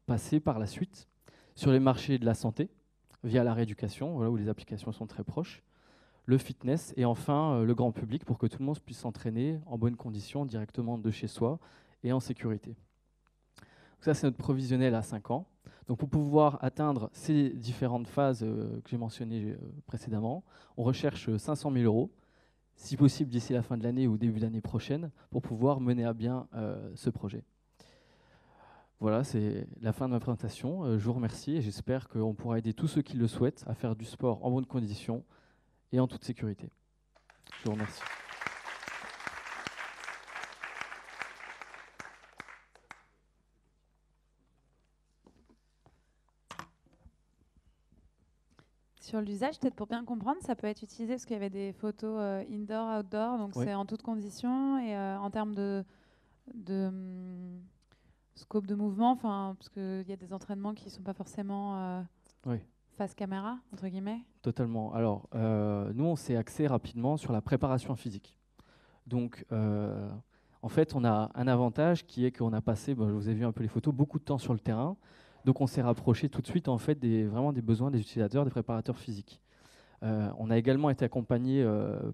passer par la suite sur les marchés de la santé via la rééducation, où les applications sont très proches, le fitness et enfin le grand public pour que tout le monde puisse s'entraîner en bonnes conditions directement de chez soi et en sécurité. Donc ça, c'est notre provisionnel à 5 ans. Donc pour pouvoir atteindre ces différentes phases que j'ai mentionnées précédemment, on recherche 500 000 euros, si possible d'ici la fin de l'année ou début d'année prochaine, pour pouvoir mener à bien ce projet. Voilà, c'est la fin de ma présentation. Je vous remercie et j'espère qu'on pourra aider tous ceux qui le souhaitent à faire du sport en bonnes conditions et en toute sécurité. Je vous remercie. Sur l'usage, peut-être pour bien comprendre, ça peut être utilisé parce qu'il y avait des photos indoor, outdoor, donc Oui. c'est en toutes conditions et en termes de scope de mouvement, parce qu'il y a des entraînements qui ne sont pas forcément Oui. face caméra, entre guillemets. Totalement. Alors, nous, on s'est axé rapidement sur la préparation physique. Donc, en fait, on a un avantage qui est qu'on a passé, je vous ai vu un peu les photos, beaucoup de temps sur le terrain. Donc, on s'est rapproché tout de suite en fait, vraiment des besoins des utilisateurs, des préparateurs physiques. On a également été accompagné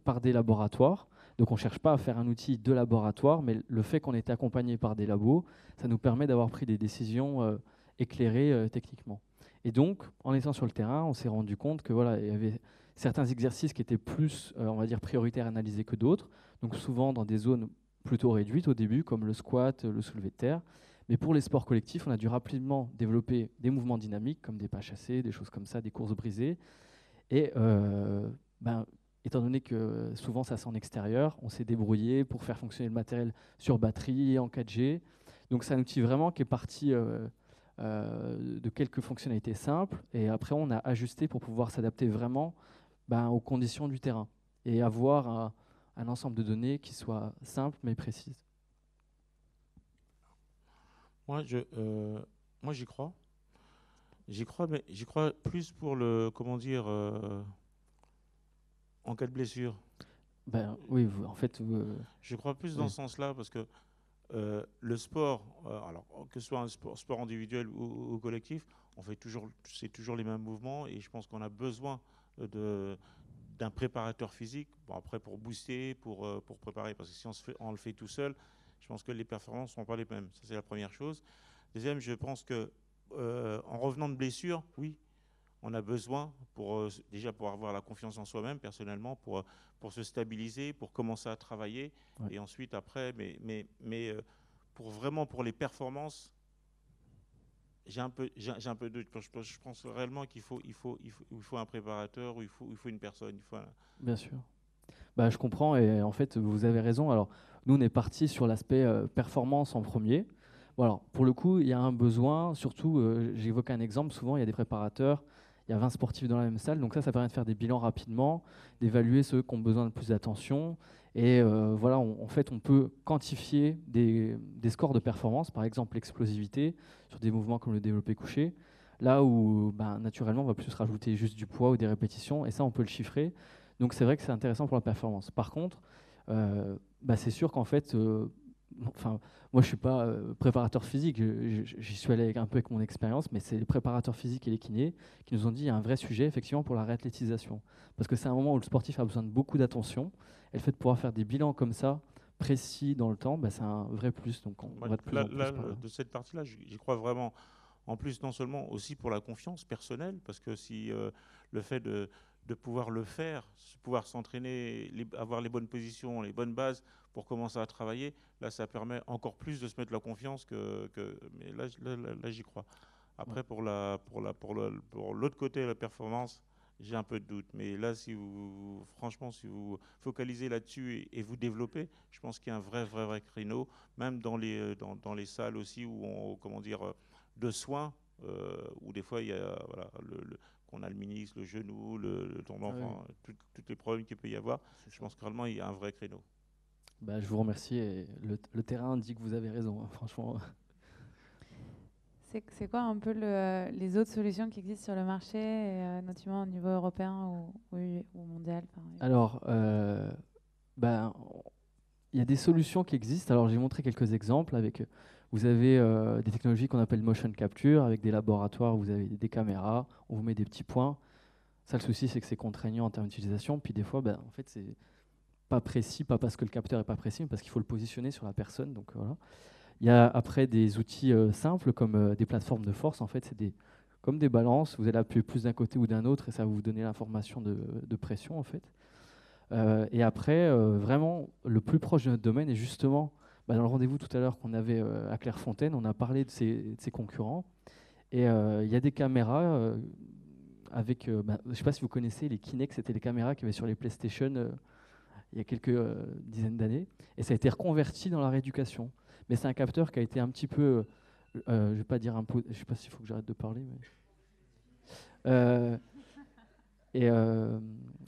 par des laboratoires. Donc, on ne cherche pas à faire un outil de laboratoire, mais le fait qu'on ait été accompagné par des labos, ça nous permet d'avoir pris des décisions éclairées techniquement. Et donc, en étant sur le terrain, on s'est rendu compte que voilà, il y avait certains exercices qui étaient plus, on va dire, prioritaires à analyser que d'autres. Donc, souvent dans des zones plutôt réduites au début, comme le squat, le soulevé de terre. Mais pour les sports collectifs, on a dû rapidement développer des mouvements dynamiques, comme des pas chassés, des choses comme ça, des courses brisées. Et étant donné que souvent ça c'est en extérieur, on s'est débrouillé pour faire fonctionner le matériel sur batterie et en 4G. Donc c'est un outil vraiment qui est parti de quelques fonctionnalités simples. Et après, on a ajusté pour pouvoir s'adapter vraiment aux conditions du terrain et avoir un ensemble de données qui soit simple mais précise. Moi, j'y crois. J'y crois, mais j'y crois plus pour le, comment dire, en cas de blessure. Oui, en fait. Je crois plus dans ce sens-là parce que le sport, alors que ce soit un sport individuel ou collectif, c'est toujours les mêmes mouvements et je pense qu'on a besoin d'un préparateur physique. Bon, après pour booster, pour préparer, parce que si on le fait tout seul, je pense que les performances ne seront pas les mêmes. Ça, c'est la première chose. Deuxième, je pense que en revenant de blessure, oui, on a besoin déjà pour avoir la confiance en soi-même personnellement, pour se stabiliser, pour commencer à travailler, et ensuite après, mais pour les performances, j'ai un peu de doute. Je pense réellement qu'il faut un préparateur, ou il faut une personne. Bien sûr. Je comprends et en fait vous avez raison. Alors nous on est parti sur l'aspect performance en premier. Bon, alors, pour le coup il y a un besoin, surtout j'évoque un exemple, souvent il y a des préparateurs, il y a 20 sportifs dans la même salle, donc ça permet de faire des bilans rapidement, d'évaluer ceux qui ont besoin de plus d'attention et voilà, en fait on peut quantifier des scores de performance, par exemple l'explosivité sur des mouvements comme le développé couché, là où naturellement on va plus rajouter juste du poids ou des répétitions et ça on peut le chiffrer. Donc c'est vrai que c'est intéressant pour la performance. Par contre, c'est sûr qu'en fait, moi je ne suis pas préparateur physique, j'y suis allé un peu avec mon expérience, mais c'est les préparateurs physiques et les kinés qui nous ont dit qu'il y a un vrai sujet effectivement pour la réathlétisation. Parce que c'est un moment où le sportif a besoin de beaucoup d'attention, et le fait de pouvoir faire des bilans comme ça, précis dans le temps, c'est un vrai plus. Donc on va de plus en plus par là. De cette partie-là, j'y crois vraiment. En plus, non seulement aussi pour la confiance personnelle, parce que si le fait de pouvoir le faire, pouvoir s'entraîner, avoir les bonnes positions, les bonnes bases pour commencer à travailler, là, ça permet encore plus de se mettre la confiance mais là, j'y crois. Après, pour l'autre côté, la performance, j'ai un peu de doute. Mais là, si vous focalisez là-dessus et vous développez, je pense qu'il y a un vrai créneau, même dans les salles aussi de soins, où des fois, il y a qu'on a le ministre, le genou, le tendon, tous les problèmes qu'il peut y avoir. Je pense que réellement, il y a un vrai créneau. Je vous remercie. Et le terrain dit que vous avez raison, hein, franchement. C'est quoi un peu les autres solutions qui existent sur le marché, notamment au niveau européen ou mondial Alors, il y a des solutions qui existent. Alors, j'ai montré quelques exemples. Vous avez des technologies qu'on appelle motion capture, avec des laboratoires où vous avez des caméras, on vous met des petits points. Ça, le souci, c'est que c'est contraignant en termes d'utilisation. Puis des fois, en fait, c'est pas précis, pas parce que le capteur n'est pas précis, mais parce qu'il faut le positionner sur la personne. Donc, voilà. Il y a après des outils simples comme des plateformes de force. En fait, c'est comme des balances. Vous allez appuyer plus d'un côté ou d'un autre et ça va vous donner l'information de pression en fait. Et après, vraiment, le plus proche de notre domaine est justement dans le rendez-vous tout à l'heure qu'on avait à Clairefontaine, on a parlé de ses concurrents. Et il y a des caméras avec, je ne sais pas si vous connaissez les Kinect, c'était les caméras qu'il y avait sur les PlayStation il y a quelques dizaines d'années. Et ça a été reconverti dans la rééducation. Mais c'est un capteur qui a été un petit peu, je ne vais pas dire un peu, je ne sais pas s'il faut que j'arrête de parler. Mais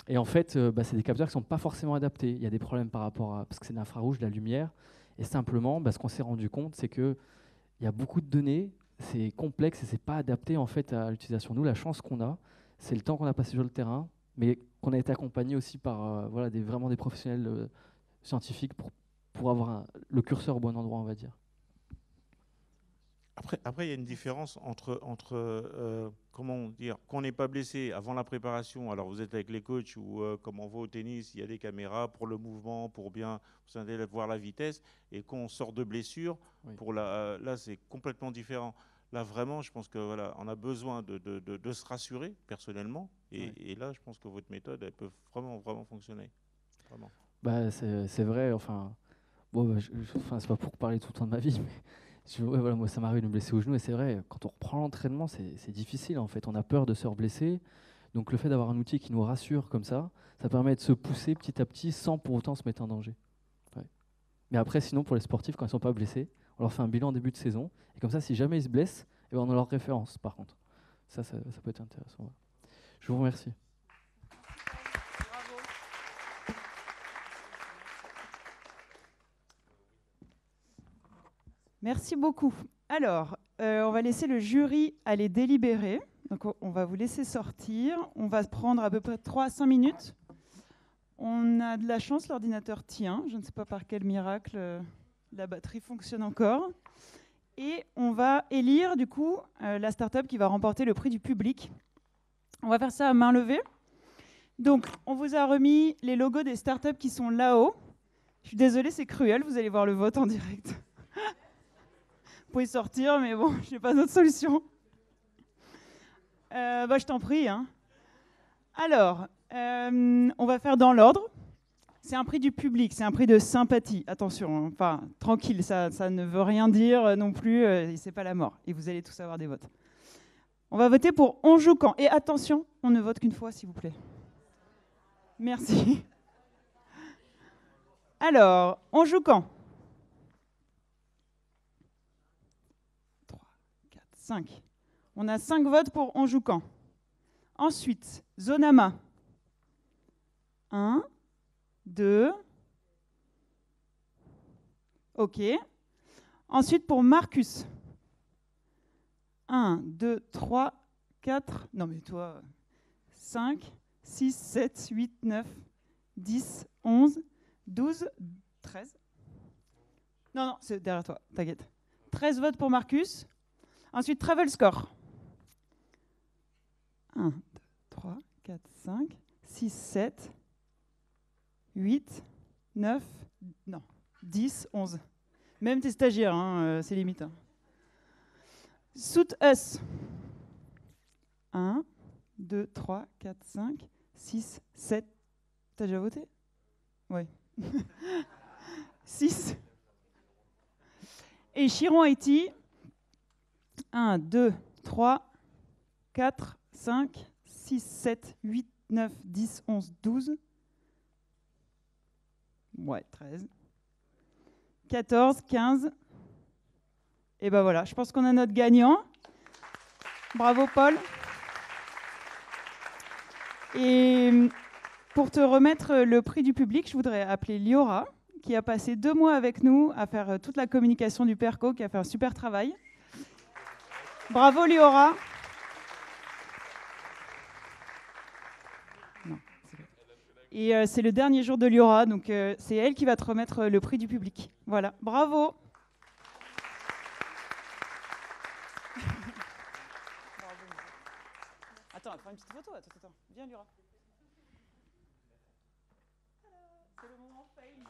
et en fait, c'est des capteurs qui ne sont pas forcément adaptés. Il y a des problèmes par rapport à, parce que c'est de l'infrarouge, de la lumière. Et simplement, ce qu'on s'est rendu compte, c'est qu'il y a beaucoup de données, c'est complexe et ce n'est pas adapté en fait, à l'utilisation. Nous, la chance qu'on a, c'est le temps qu'on a passé sur le terrain, mais qu'on a été accompagné aussi par vraiment des professionnels scientifiques pour avoir le curseur au bon endroit, on va dire. Après, il y a une différence entre comment dire, quand on n'est pas blessé avant la préparation, alors vous êtes avec les coachs ou comme on voit au tennis, il y a des caméras pour le mouvement, pour bien voir la vitesse, et quand on sort de blessure, oui. Là c'est complètement différent. Là vraiment, je pense que voilà, on a besoin de se rassurer personnellement, et là je pense que votre méthode, elle peut vraiment fonctionner. Vraiment. C'est vrai, enfin, c'est pas pour parler tout le temps de ma vie, mais moi ça m'arrive de me blesser au genou et c'est vrai, quand on reprend l'entraînement, c'est difficile en fait. On a peur de se reblesser. Donc le fait d'avoir un outil qui nous rassure comme ça permet de se pousser petit à petit sans pour autant se mettre en danger. Ouais. Mais après, sinon, pour les sportifs, quand ils ne sont pas blessés, on leur fait un bilan en début de saison. Et comme ça, si jamais ils se blessent, on a leur référence par contre. Ça peut être intéressant. Ouais. Je vous remercie. Merci beaucoup. Alors, on va laisser le jury aller délibérer. Donc, on va vous laisser sortir. On va prendre à peu près 3 à 5 minutes. On a de la chance, l'ordinateur tient. Je ne sais pas par quel miracle la batterie fonctionne encore. Et on va élire, du coup, la start-up qui va remporter le prix du public. On va faire ça à main levée. Donc, on vous a remis les logos des start-up qui sont là-haut. Je suis désolée, c'est cruel. Vous allez voir le vote en direct. Vous pouvez sortir, mais bon, je n'ai pas d'autre solution. Je t'en prie. Hein. Alors, on va faire dans l'ordre. C'est un prix du public, c'est un prix de sympathie. Attention, enfin, tranquille, ça ne veut rien dire non plus, c'est pas la mort. Et vous allez tous avoir des votes. On va voter pour On joue quand. Et attention, on ne vote qu'une fois, s'il vous plaît. Merci. Alors, On joue quand. 5. On a 5 votes pour On joue quand. Ensuite, Zonama. 1, 2. OK. Ensuite, pour Marcus. 1, 2, 3, 4. Non, mais toi. 5, 6, 7, 8, 9, 10, 11, 12, 13. Non, c'est derrière toi, t'inquiète. 13 votes pour Marcus. Ensuite, Travel Score. 1, 2, 3, 4, 5, 6, 7, 8, 9, non, 10, 11. Même tes stagiaires, hein, c'est limite. Hein. Suit Us. 1, 2, 3, 4, 5, 6, 7. T'as déjà voté? Oui. 6. Et Chiron IT. 1, 2, 3, 4, 5, 6, 7, 8, 9, 10, 11, 12. Ouais, 13. 14, 15. Et ben voilà, je pense qu'on a notre gagnant. Bravo Paul. Et pour te remettre le prix du public, je voudrais appeler Liora, qui a passé 2 mois avec nous à faire toute la communication du PERCO, qui a fait un super travail. Bravo Liora. Non, et c'est le dernier jour de Liora, donc c'est elle qui va te remettre le prix du public. Voilà, bravo. Attends, on va faire une petite photo. Attends. Viens Liora. C'est le moment fame.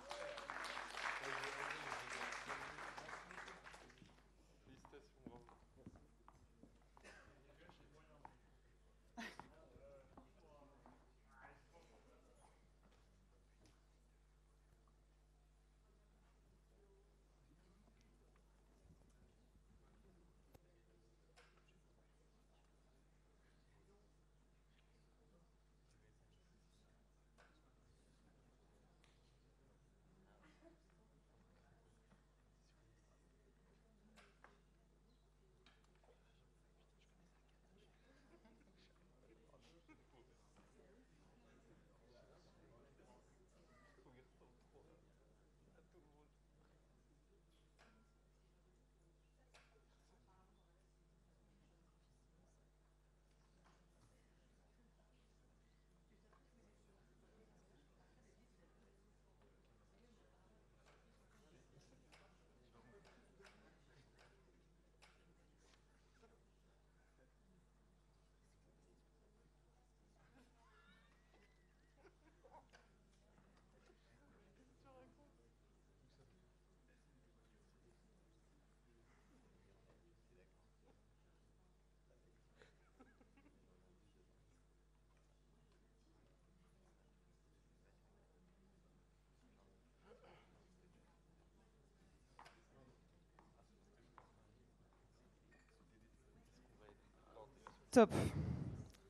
Top.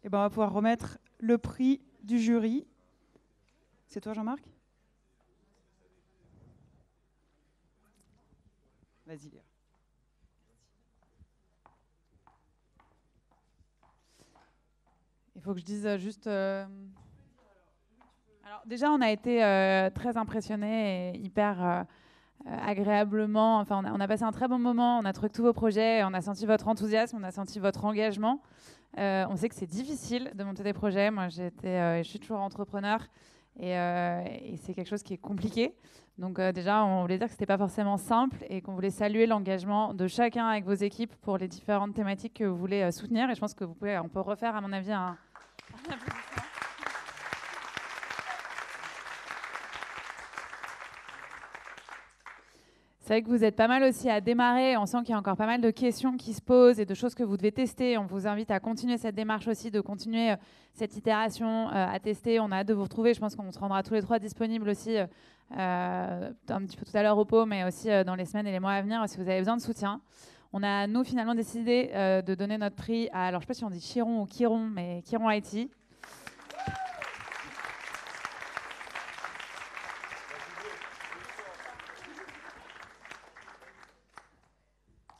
Et ben, on va pouvoir remettre le prix du jury. C'est toi, Jean-Marc? Vas-y, Léa. Il faut que je dise juste... Alors déjà, on a été très impressionnés et hyper agréablement. Enfin, on a passé un très bon moment. On a trouvé tous vos projets. On a senti votre enthousiasme. On a senti votre engagement. On sait que c'est difficile de monter des projets. Moi, je suis toujours entrepreneur et c'est quelque chose qui est compliqué. Donc déjà, on voulait dire que c'était pas forcément simple et qu'on voulait saluer l'engagement de chacun avec vos équipes pour les différentes thématiques que vous voulez soutenir. Et je pense que on peut refaire, à mon avis, un applaudissement. C'est vrai que vous êtes pas mal aussi à démarrer. On sent qu'il y a encore pas mal de questions qui se posent et de choses que vous devez tester. On vous invite à continuer cette démarche aussi, de continuer cette itération à tester. On a hâte de vous retrouver. Je pense qu'on se rendra tous les trois disponibles aussi un petit peu tout à l'heure au pot, mais aussi dans les semaines et les mois à venir si vous avez besoin de soutien. On a, nous, finalement décidé de donner notre prix à, alors je ne sais pas si on dit Chiron ou Chiron, mais Chiron IT.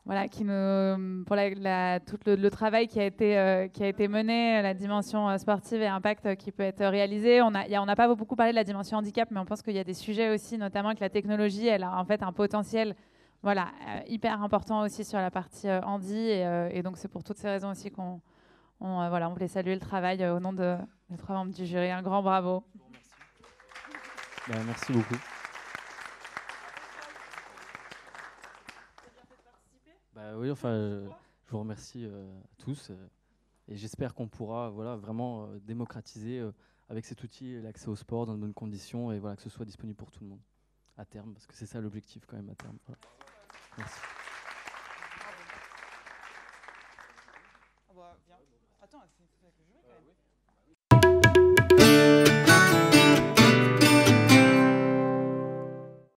Voilà, pour tout le travail qui a été mené, la dimension sportive et impact qui peut être réalisée. On n'a pas beaucoup parlé de la dimension handicap, mais on pense qu'il y a des sujets aussi, notamment que la technologie, elle a en fait un potentiel hyper important aussi sur la partie handi. Et donc, c'est pour toutes ces raisons aussi qu'on voulait saluer le travail au nom des 3 membres du jury. Un grand bravo. Merci beaucoup. Oui, je vous remercie à tous et j'espère qu'on pourra vraiment démocratiser avec cet outil l'accès au sport dans de bonnes conditions et que ce soit disponible pour tout le monde à terme, parce que c'est ça l'objectif quand même à terme. Voilà. Merci. Attends, c'est avec le jury quand même.